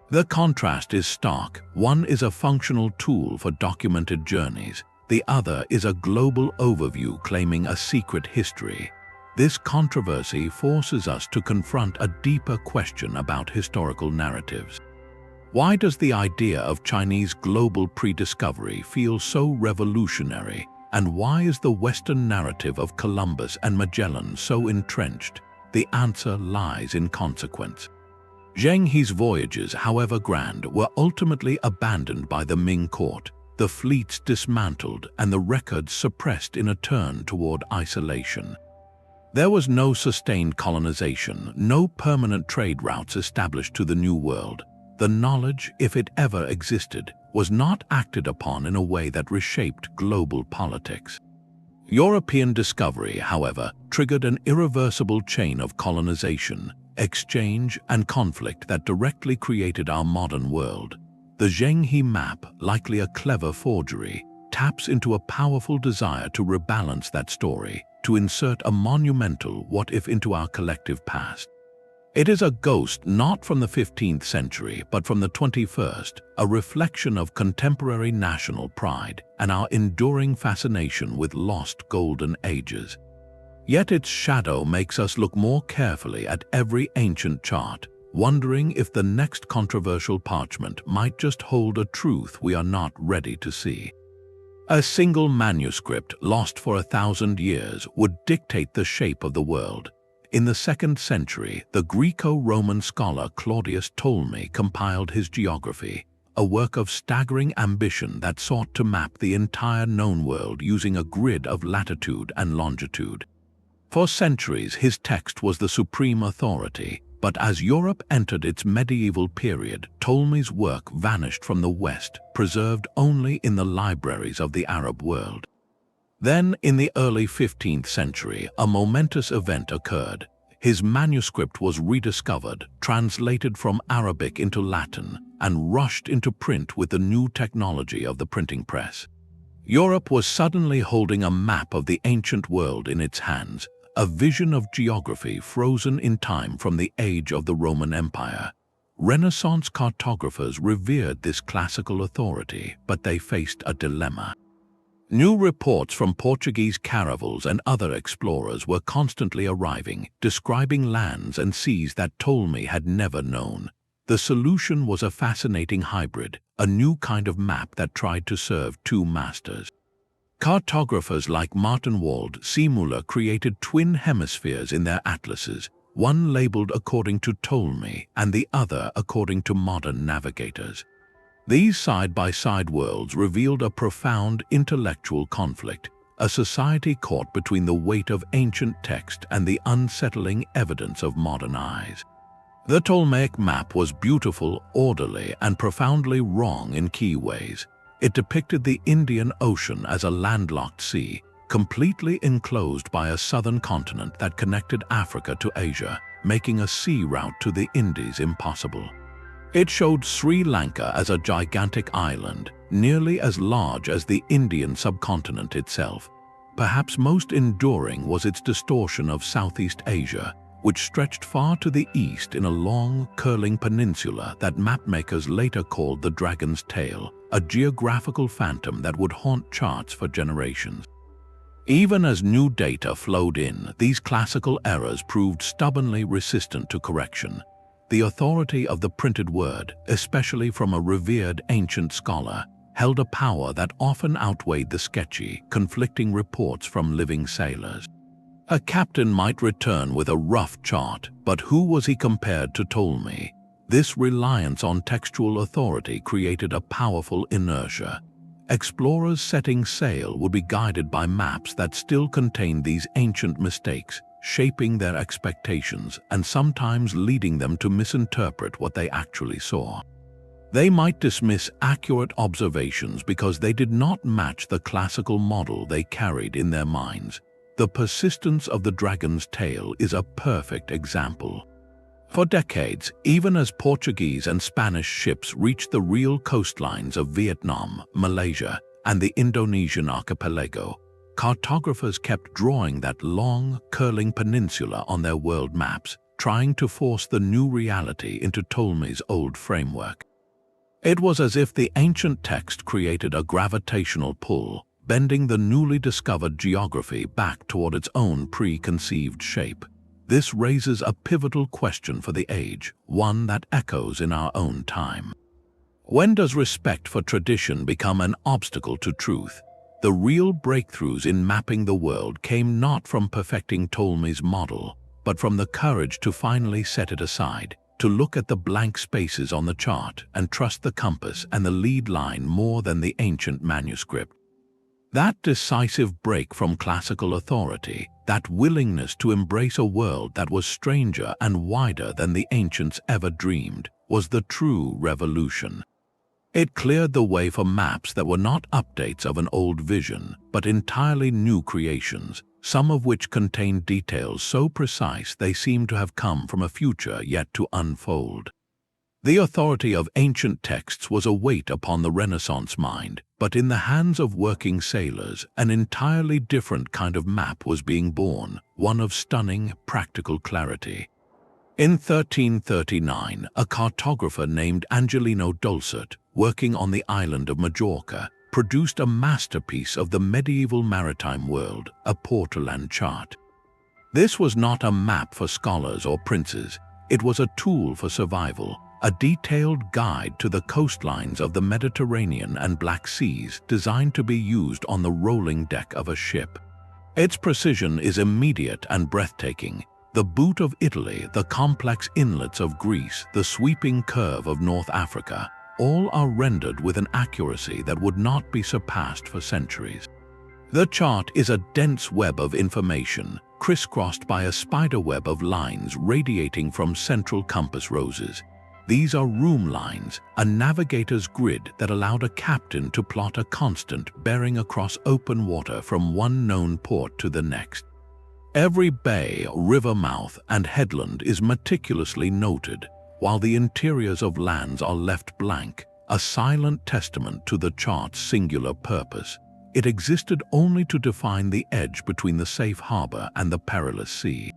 The contrast is stark. One is a functional tool for documented journeys. The other is a global overview claiming a secret history. This controversy forces us to confront a deeper question about historical narratives. Why does the idea of Chinese global prediscovery feel so revolutionary, and why is the Western narrative of Columbus and Magellan so entrenched? The answer lies in consequence. Zheng He's voyages, however grand, were ultimately abandoned by the Ming court, the fleets dismantled, and the records suppressed in a turn toward isolation. There was no sustained colonization, no permanent trade routes established to the New World. The knowledge, if it ever existed, was not acted upon in a way that reshaped global politics. European discovery, however, triggered an irreversible chain of colonization, exchange, and conflict that directly created our modern world. The Zheng He Map, likely a clever forgery, taps into a powerful desire to rebalance that story, to insert a monumental what-if into our collective past. It is a ghost not from the 15th century, but from the 21st, a reflection of contemporary national pride and our enduring fascination with lost golden ages. Yet its shadow makes us look more carefully at every ancient chart, wondering if the next controversial parchment might just hold a truth we are not ready to see. A single manuscript lost for 1,000 years would dictate the shape of the world. In the 2nd century, the Greco-Roman scholar Claudius Ptolemy compiled his geography, a work of staggering ambition that sought to map the entire known world using a grid of latitude and longitude. For centuries, his text was the supreme authority, but as Europe entered its medieval period, Ptolemy's work vanished from the West, preserved only in the libraries of the Arab world. Then, in the early 15th century, a momentous event occurred. His manuscript was rediscovered, translated from Arabic into Latin, and rushed into print with the new technology of the printing press. Europe was suddenly holding a map of the ancient world in its hands, a vision of geography frozen in time from the age of the Roman Empire. Renaissance cartographers revered this classical authority, but they faced a dilemma. New reports from Portuguese caravels and other explorers were constantly arriving, describing lands and seas that Ptolemy had never known. The solution was a fascinating hybrid, a new kind of map that tried to serve two masters. Cartographers like Martin Waldseemüller created twin hemispheres in their atlases, one labeled according to Ptolemy and the other according to modern navigators. These side-by-side worlds revealed a profound intellectual conflict, a society caught between the weight of ancient text and the unsettling evidence of modern eyes. The Ptolemaic map was beautiful, orderly, and profoundly wrong in key ways. It depicted the Indian Ocean as a landlocked sea, completely enclosed by a southern continent that connected Africa to Asia, making a sea route to the Indies impossible. It showed Sri Lanka as a gigantic island, nearly as large as the Indian subcontinent itself. Perhaps most enduring was its distortion of Southeast Asia, which stretched far to the east in a long, curling peninsula that mapmakers later called the Dragon's Tail, a geographical phantom that would haunt charts for generations. Even as new data flowed in, these classical errors proved stubbornly resistant to correction. The authority of the printed word, especially from a revered ancient scholar, held a power that often outweighed the sketchy, conflicting reports from living sailors. A captain might return with a rough chart, but who was he compared to Ptolemy? This reliance on textual authority created a powerful inertia. Explorers setting sail would be guided by maps that still contained these ancient mistakes, shaping their expectations and sometimes leading them to misinterpret what they actually saw. They might dismiss accurate observations because they did not match the classical model they carried in their minds. The persistence of the Dragon's Tail is a perfect example. For decades, even as Portuguese and Spanish ships reached the real coastlines of Vietnam, Malaysia, and the Indonesian archipelago, cartographers kept drawing that long, curling peninsula on their world maps, trying to force the new reality into Ptolemy's old framework. It was as if the ancient text created a gravitational pull, bending the newly discovered geography back toward its own preconceived shape. This raises a pivotal question for the age, one that echoes in our own time. When does respect for tradition become an obstacle to truth? The real breakthroughs in mapping the world came not from perfecting Ptolemy's model, but from the courage to finally set it aside, to look at the blank spaces on the chart and trust the compass and the lead line more than the ancient manuscript. That decisive break from classical authority, that willingness to embrace a world that was stranger and wider than the ancients ever dreamed, was the true revolution. It cleared the way for maps that were not updates of an old vision, but entirely new creations, some of which contained details so precise they seemed to have come from a future yet to unfold. The authority of ancient texts was a weight upon the Renaissance mind, but in the hands of working sailors, an entirely different kind of map was being born, one of stunning, practical clarity. In 1339, a cartographer named Angelino Dolcet, working on the island of Majorca, produced a masterpiece of the medieval maritime world, a Portolan chart. This was not a map for scholars or princes, it was a tool for survival, a detailed guide to the coastlines of the Mediterranean and Black Seas designed to be used on the rolling deck of a ship. Its precision is immediate and breathtaking. The boot of Italy, the complex inlets of Greece, the sweeping curve of North Africa, all are rendered with an accuracy that would not be surpassed for centuries. The chart is a dense web of information, crisscrossed by a spiderweb of lines radiating from central compass roses. These are room lines, a navigator's grid that allowed a captain to plot a constant bearing across open water from one known port to the next. Every bay, river mouth, and headland is meticulously noted, while the interiors of lands are left blank, a silent testament to the chart's singular purpose. It existed only to define the edge between the safe harbor and the perilous sea.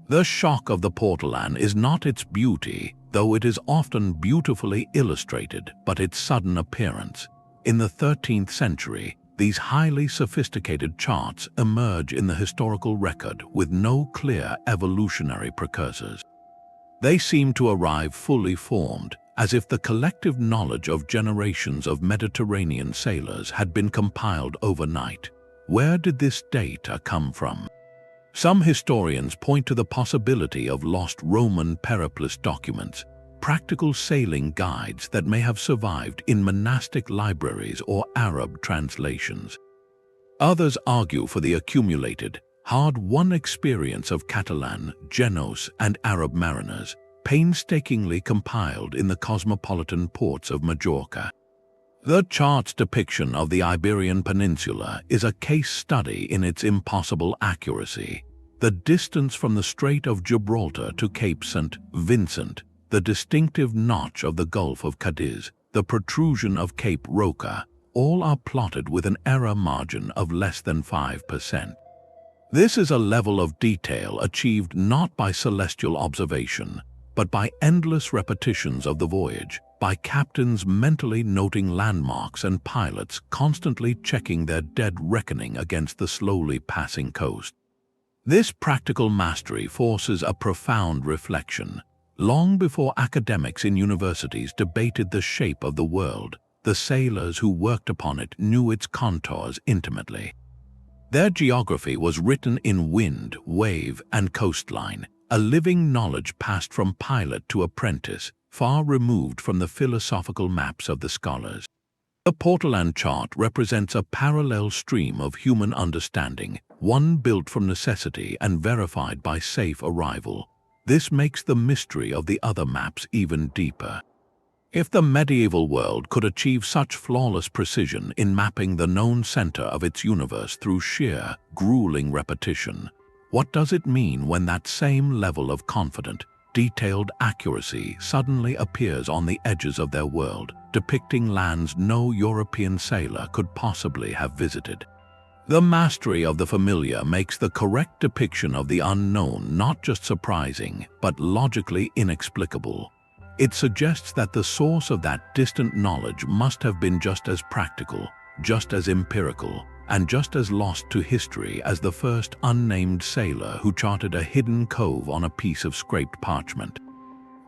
The shock of the Portolan is not its beauty, though it is often beautifully illustrated, but its sudden appearance. In the 13th century, these highly sophisticated charts emerge in the historical record with no clear evolutionary precursors. They seem to arrive fully formed, as if the collective knowledge of generations of Mediterranean sailors had been compiled overnight. Where did this data come from? Some historians point to the possibility of lost Roman periplus documents, practical sailing guides that may have survived in monastic libraries or Arab translations. Others argue for the accumulated, hard-won experience of Catalan, Genos, and Arab mariners, painstakingly compiled in the cosmopolitan ports of Majorca. The chart's depiction of the Iberian Peninsula is a case study in its impossible accuracy. The distance from the Strait of Gibraltar to Cape St. Vincent, the distinctive notch of the Gulf of Cadiz, the protrusion of Cape Roca, all are plotted with an error margin of less than 5%. This is a level of detail achieved not by celestial observation, but by endless repetitions of the voyage, by captains mentally noting landmarks and pilots constantly checking their dead reckoning against the slowly passing coast. This practical mastery forces a profound reflection. Long before academics in universities debated the shape of the world, the sailors who worked upon it knew its contours intimately. Their geography was written in wind, wave, and coastline, a living knowledge passed from pilot to apprentice, far removed from the philosophical maps of the scholars. The Portolan chart represents a parallel stream of human understanding, one built from necessity and verified by safe arrival. This makes the mystery of the other maps even deeper. If the medieval world could achieve such flawless precision in mapping the known center of its universe through sheer, grueling repetition, what does it mean when that same level of confident, detailed accuracy suddenly appears on the edges of their world, depicting lands no European sailor could possibly have visited. The mastery of the familiar makes the correct depiction of the unknown not just surprising, but logically inexplicable. It suggests that the source of that distant knowledge must have been just as practical, just as empirical, and just as lost to history as the first unnamed sailor who charted a hidden cove on a piece of scraped parchment.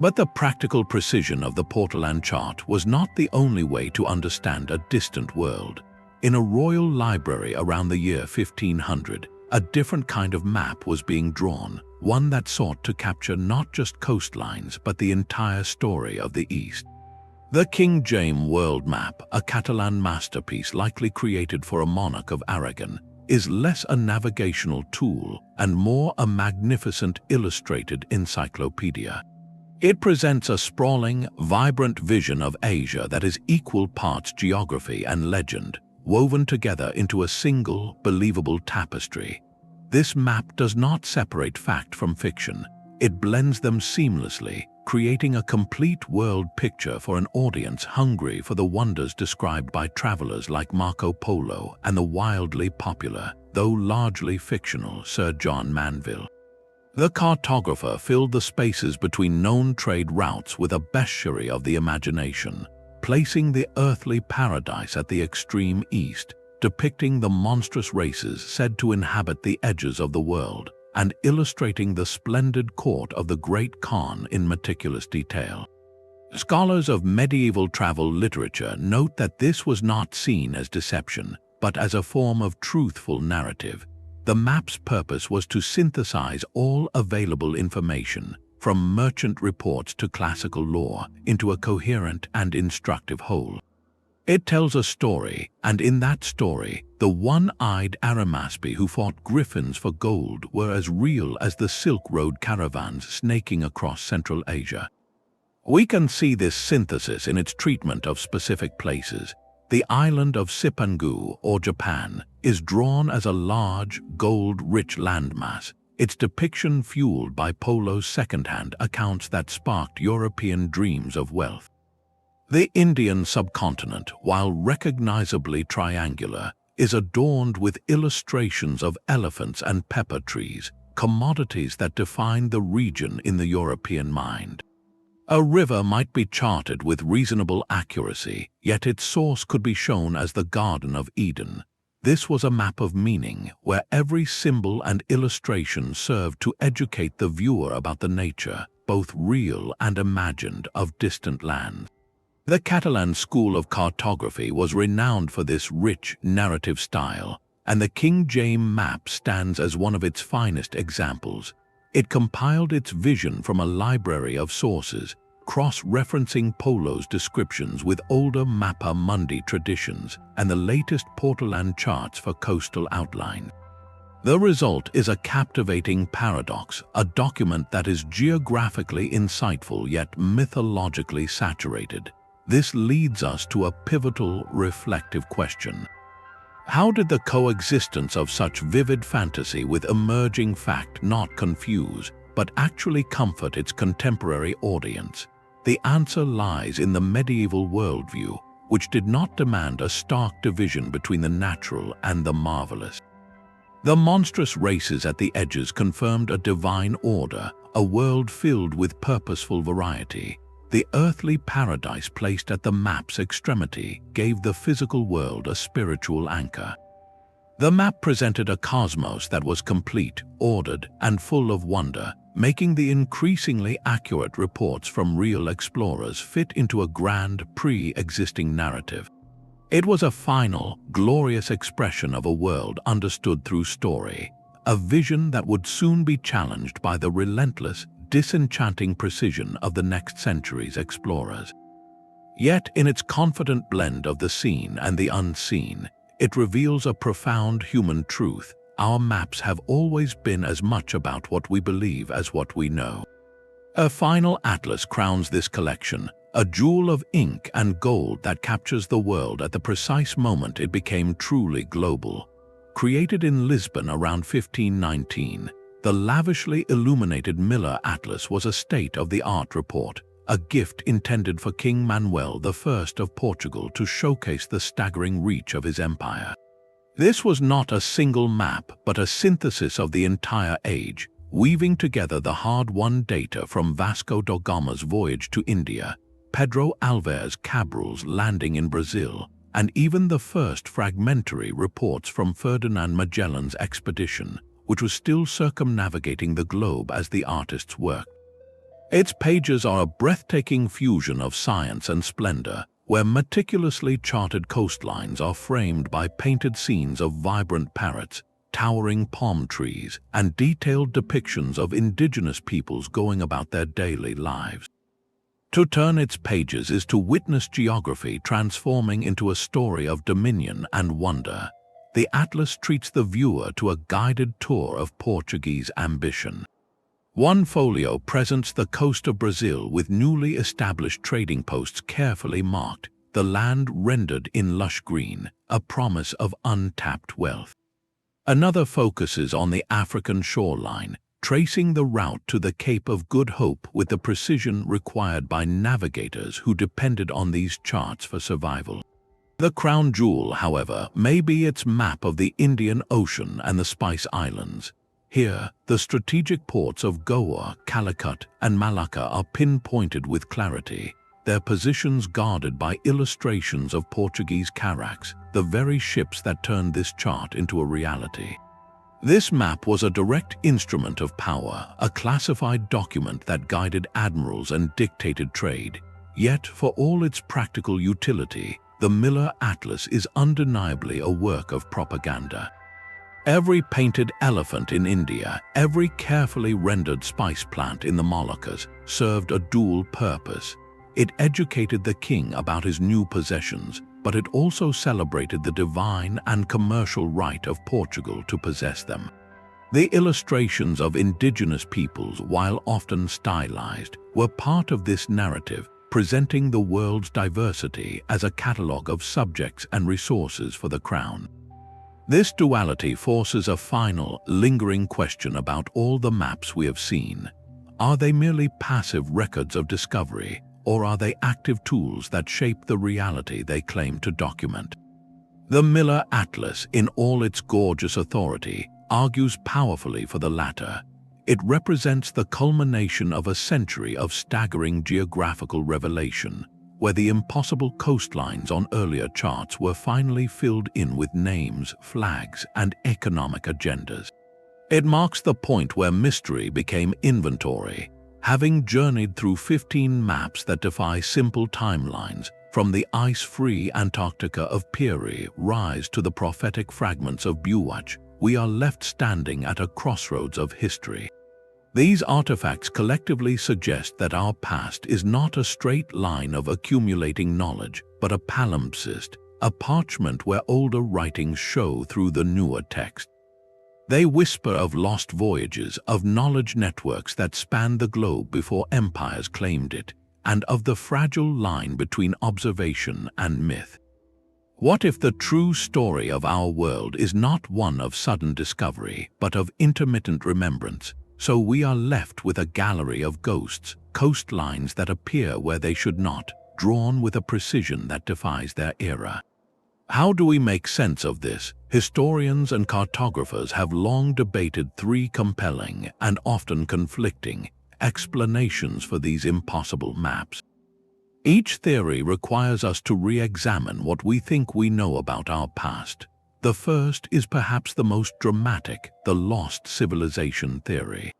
But the practical precision of the Portolan chart was not the only way to understand a distant world. In a royal library around the year 1500, a different kind of map was being drawn, one that sought to capture not just coastlines but the entire story of the East. The King James World Map, a Catalan masterpiece likely created for a monarch of Aragon, is less a navigational tool and more a magnificent illustrated encyclopedia. It presents a sprawling, vibrant vision of Asia that is equal parts geography and legend, woven together into a single, believable tapestry. This map does not separate fact from fiction. It blends them seamlessly, creating a complete world picture for an audience hungry for the wonders described by travelers like Marco Polo and the wildly popular, though largely fictional, Sir John Manville. The cartographer filled the spaces between known trade routes with a bestiary of the imagination, placing the earthly paradise at the extreme east, depicting the monstrous races said to inhabit the edges of the world, and illustrating the splendid court of the great Khan in meticulous detail. Scholars of medieval travel literature note that this was not seen as deception, but as a form of truthful narrative. The map's purpose was to synthesize all available information, from merchant reports to classical lore, into a coherent and instructive whole. It tells a story, and in that story, the one-eyed Arimaspi who fought griffins for gold were as real as the Silk Road caravans snaking across Central Asia. We can see this synthesis in its treatment of specific places. The island of Sipangu, or Japan, is drawn as a large, gold-rich landmass, its depiction fueled by Polo's second-hand accounts that sparked European dreams of wealth. The Indian subcontinent, while recognizably triangular, is adorned with illustrations of elephants and pepper trees, commodities that define the region in the European mind. A river might be charted with reasonable accuracy, yet its source could be shown as the Garden of Eden. This was a map of meaning, where every symbol and illustration served to educate the viewer about the nature, both real and imagined, of distant lands. The Catalan school of cartography was renowned for this rich narrative style, and the King James map stands as one of its finest examples. It compiled its vision from a library of sources, cross-referencing Polo's descriptions with older Mappa Mundi traditions and the latest Portolan charts for coastal outline. The result is a captivating paradox, a document that is geographically insightful yet mythologically saturated. This leads us to a pivotal, reflective question. How did the coexistence of such vivid fantasy with emerging fact not confuse, but actually comfort its contemporary audience? The answer lies in the medieval worldview, which did not demand a stark division between the natural and the marvelous. The monstrous races at the edges confirmed a divine order, a world filled with purposeful variety. The earthly paradise placed at the map's extremity gave the physical world a spiritual anchor. The map presented a cosmos that was complete, ordered, and full of wonder, making the increasingly accurate reports from real explorers fit into a grand, pre-existing narrative. It was a final, glorious expression of a world understood through story, a vision that would soon be challenged by the relentless, disenchanting precision of the next century's explorers. Yet, in its confident blend of the seen and the unseen, it reveals a profound human truth. Our maps have always been as much about what we believe as what we know. A final atlas crowns this collection, a jewel of ink and gold that captures the world at the precise moment it became truly global. Created in Lisbon around 1519, The lavishly illuminated Miller Atlas was a state-of-the-art report, a gift intended for King Manuel I of Portugal to showcase the staggering reach of his empire. This was not a single map, but a synthesis of the entire age, weaving together the hard-won data from Vasco da Gama's voyage to India, Pedro Álvares Cabral's landing in Brazil, and even the first fragmentary reports from Ferdinand Magellan's expedition, which was still circumnavigating the globe as the artists worked. Its pages are a breathtaking fusion of science and splendor, where meticulously charted coastlines are framed by painted scenes of vibrant parrots, towering palm trees, and detailed depictions of indigenous peoples going about their daily lives. To turn its pages is to witness geography transforming into a story of dominion and wonder. The atlas treats the viewer to a guided tour of Portuguese ambition. One folio presents the coast of Brazil with newly established trading posts carefully marked, the land rendered in lush green, a promise of untapped wealth. Another focuses on the African shoreline, tracing the route to the Cape of Good Hope with the precision required by navigators who depended on these charts for survival. The crown jewel, however, may be its map of the Indian Ocean and the Spice Islands. Here, the strategic ports of Goa, Calicut, and Malacca are pinpointed with clarity, their positions guarded by illustrations of Portuguese carracks, the very ships that turned this chart into a reality. This map was a direct instrument of power, a classified document that guided admirals and dictated trade. Yet, for all its practical utility, the Miller Atlas is undeniably a work of propaganda. Every painted elephant in India, every carefully rendered spice plant in the Moluccas served a dual purpose. It educated the king about his new possessions, but it also celebrated the divine and commercial right of Portugal to possess them. The illustrations of indigenous peoples, while often stylized, were part of this narrative, presenting the world's diversity as a catalogue of subjects and resources for the crown. This duality forces a final, lingering question about all the maps we have seen. Are they merely passive records of discovery, or are they active tools that shape the reality they claim to document? The Miller Atlas, in all its gorgeous authority, argues powerfully for the latter. It represents the culmination of a century of staggering geographical revelation, where the impossible coastlines on earlier charts were finally filled in with names, flags, and economic agendas. It marks the point where mystery became inventory. Having journeyed through 15 maps that defy simple timelines, from the ice-free Antarctica of Piri, Reis to the prophetic fragments of Buache, we are left standing at a crossroads of history. These artifacts collectively suggest that our past is not a straight line of accumulating knowledge, but a palimpsest, a parchment where older writings show through the newer text. They whisper of lost voyages, of knowledge networks that spanned the globe before empires claimed it, and of the fragile line between observation and myth. What if the true story of our world is not one of sudden discovery, but of intermittent remembrance? So we are left with a gallery of ghosts, coastlines that appear where they should not, drawn with a precision that defies their era. How do we make sense of this? Historians and cartographers have long debated three compelling, and often conflicting, explanations for these impossible maps. Each theory requires us to re-examine what we think we know about our past. The first is perhaps the most dramatic, the lost civilization theory.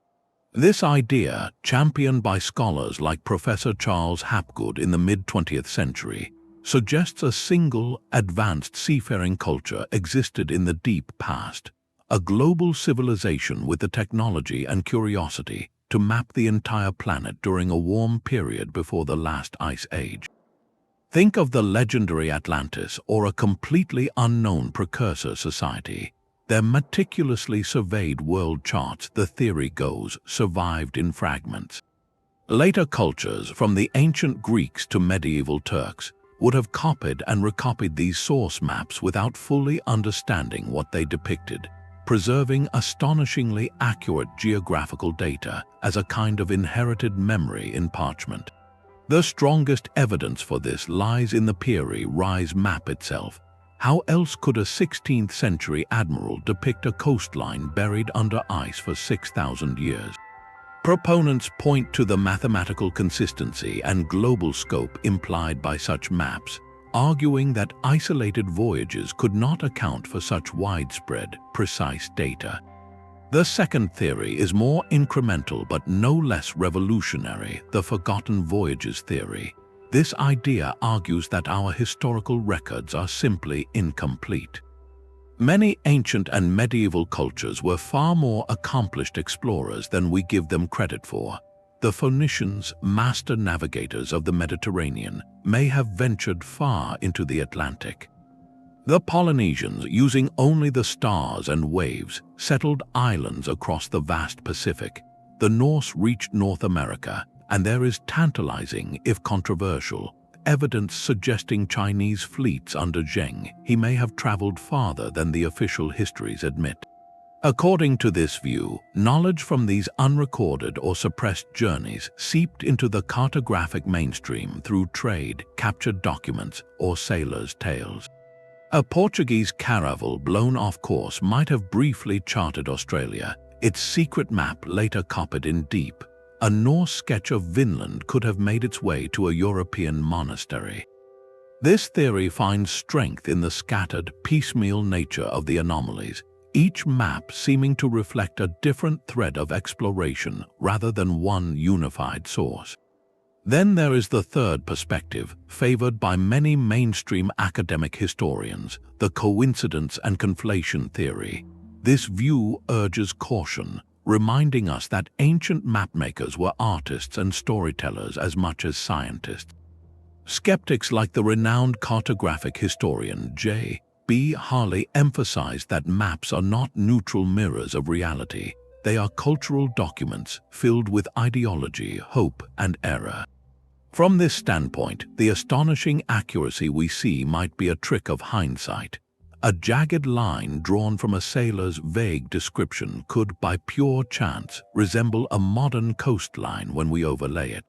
This idea, championed by scholars like Professor Charles Hapgood in the mid-20th century, suggests a single, advanced seafaring culture existed in the deep past, a global civilization with the technology and curiosity to map the entire planet during a warm period before the last ice age. Think of the legendary Atlantis or a completely unknown precursor society. Their meticulously surveyed world charts, the theory goes, survived in fragments. Later cultures, from the ancient Greeks to medieval Turks, would have copied and recopied these source maps without fully understanding what they depicted. preserving astonishingly accurate geographical data as a kind of inherited memory in parchment. The strongest evidence for this lies in the Piri Reis map itself. How else could a 16th century admiral depict a coastline buried under ice for 6,000 years? Proponents point to the mathematical consistency and global scope implied by such maps, arguing that isolated voyages could not account for such widespread, precise data. The second theory is more incremental but no less revolutionary, the forgotten voyages theory. This idea argues that our historical records are simply incomplete. Many ancient and medieval cultures were far more accomplished explorers than we give them credit for. The Phoenicians, master navigators of the Mediterranean, may have ventured far into the Atlantic. The Polynesians, using only the stars and waves, settled islands across the vast Pacific. The Norse reached North America, and there is tantalizing, if controversial, evidence suggesting Chinese fleets under Zheng He may have traveled farther than the official histories admit. According to this view, knowledge from these unrecorded or suppressed journeys seeped into the cartographic mainstream through trade, captured documents, or sailors' tales. A Portuguese caravel blown off course might have briefly charted Australia, its secret map later copied in deep. A Norse sketch of Vinland could have made its way to a European monastery. This theory finds strength in the scattered, piecemeal nature of the anomalies, each map seeming to reflect a different thread of exploration rather than one unified source. Then there is the third perspective, favored by many mainstream academic historians, the coincidence and conflation theory. This view urges caution, reminding us that ancient mapmakers were artists and storytellers as much as scientists. Skeptics like the renowned cartographic historian J.B. Harley emphasized that maps are not neutral mirrors of reality. They are cultural documents filled with ideology, hope, and error. From this standpoint, the astonishing accuracy we see might be a trick of hindsight. A jagged line drawn from a sailor's vague description could, by pure chance, resemble a modern coastline when we overlay it.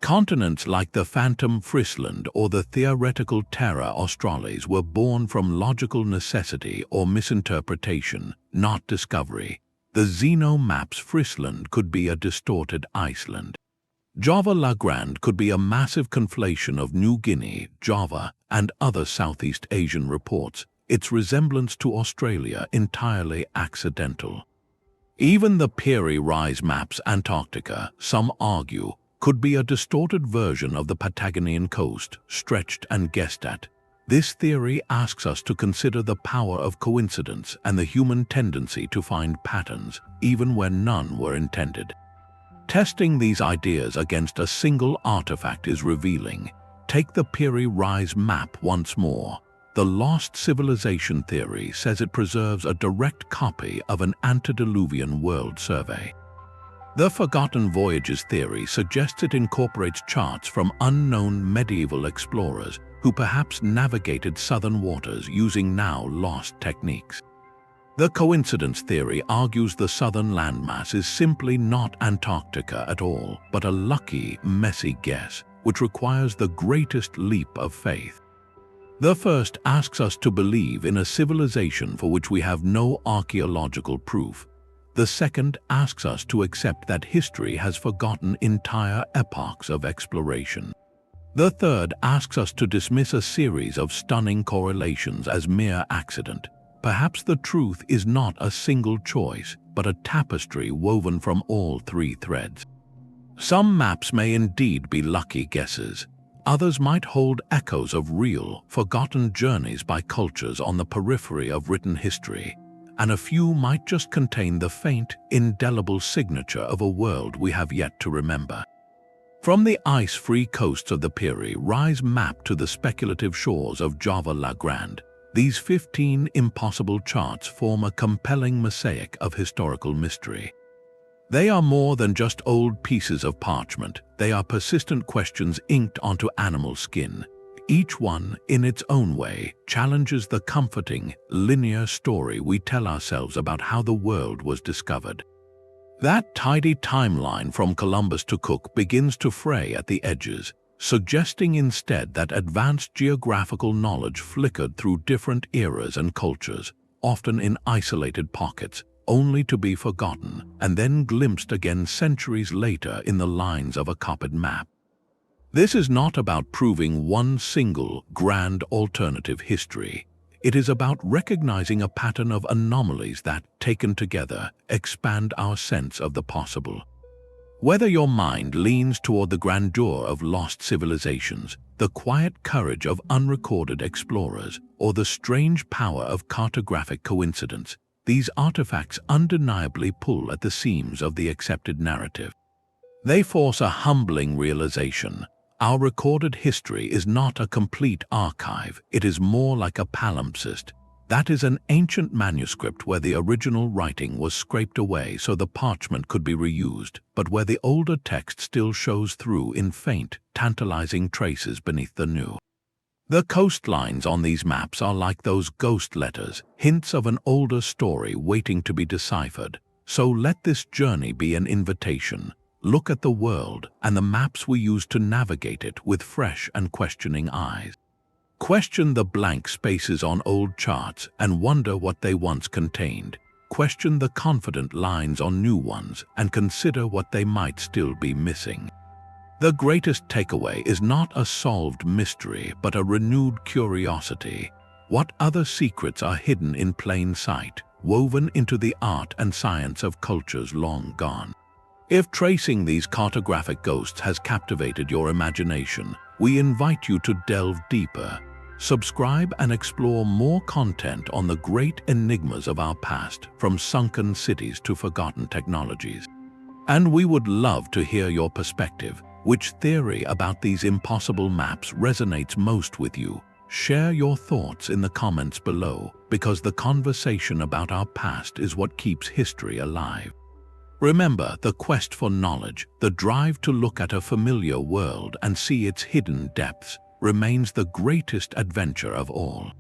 Continents like the phantom Frisland or the theoretical Terra Australis were born from logical necessity or misinterpretation, not discovery. The Zeno map's Frisland could be a distorted Iceland. Java la Grande could be a massive conflation of New Guinea, Java, and other Southeast Asian reports, its resemblance to Australia entirely accidental. Even the Piri Reis map's Antarctica, some argue, could be a distorted version of the Patagonian coast, stretched and guessed at. This theory asks us to consider the power of coincidence and the human tendency to find patterns, even when none were intended. Testing these ideas against a single artifact is revealing. Take the Piri Reis map once more. The lost civilization theory says it preserves a direct copy of an antediluvian world survey. The forgotten voyages theory suggests it incorporates charts from unknown medieval explorers who perhaps navigated southern waters using now lost techniques. The coincidence theory argues the southern landmass is simply not Antarctica at all, but a lucky, messy guess, which requires the greatest leap of faith. The first asks us to believe in a civilization for which we have no archaeological proof. The second asks us to accept that history has forgotten entire epochs of exploration. The third asks us to dismiss a series of stunning correlations as mere accident. Perhaps the truth is not a single choice, but a tapestry woven from all three threads. Some maps may indeed be lucky guesses. Others might hold echoes of real, forgotten journeys by cultures on the periphery of written history, and a few might just contain the faint, indelible signature of a world we have yet to remember. From the ice-free coasts of the Piri Reis map to the speculative shores of Java la Grande, these 15 impossible charts form a compelling mosaic of historical mystery. They are more than just old pieces of parchment. They are persistent questions inked onto animal skin, Each one, in its own way, challenges the comforting, linear story we tell ourselves about how the world was discovered. That tidy timeline from Columbus to Cook begins to fray at the edges, suggesting instead that advanced geographical knowledge flickered through different eras and cultures, often in isolated pockets, only to be forgotten and then glimpsed again centuries later in the lines of a copied map. This is not about proving one single, grand alternative history. It is about recognizing a pattern of anomalies that, taken together, expand our sense of the possible. Whether your mind leans toward the grandeur of lost civilizations, the quiet courage of unrecorded explorers, or the strange power of cartographic coincidence, these artifacts undeniably pull at the seams of the accepted narrative. They force a humbling realization. Our recorded history is not a complete archive, it is more like a palimpsest. That is an ancient manuscript where the original writing was scraped away so the parchment could be reused, but where the older text still shows through in faint, tantalizing traces beneath the new. The coastlines on these maps are like those ghost letters, hints of an older story waiting to be deciphered. So let this journey be an invitation. Look at the world and the maps we use to navigate it with fresh and questioning eyes. Question the blank spaces on old charts and wonder what they once contained. Question the confident lines on new ones and consider what they might still be missing. The greatest takeaway is not a solved mystery but a renewed curiosity. What other secrets are hidden in plain sight, woven into the art and science of cultures long gone? If tracing these cartographic ghosts has captivated your imagination, we invite you to delve deeper. Subscribe and explore more content on the great enigmas of our past, from sunken cities to forgotten technologies. And we would love to hear your perspective. Which theory about these impossible maps resonates most with you? Share your thoughts in the comments below, because the conversation about our past is what keeps history alive. Remember, the quest for knowledge, the drive to look at a familiar world and see its hidden depths, remains the greatest adventure of all.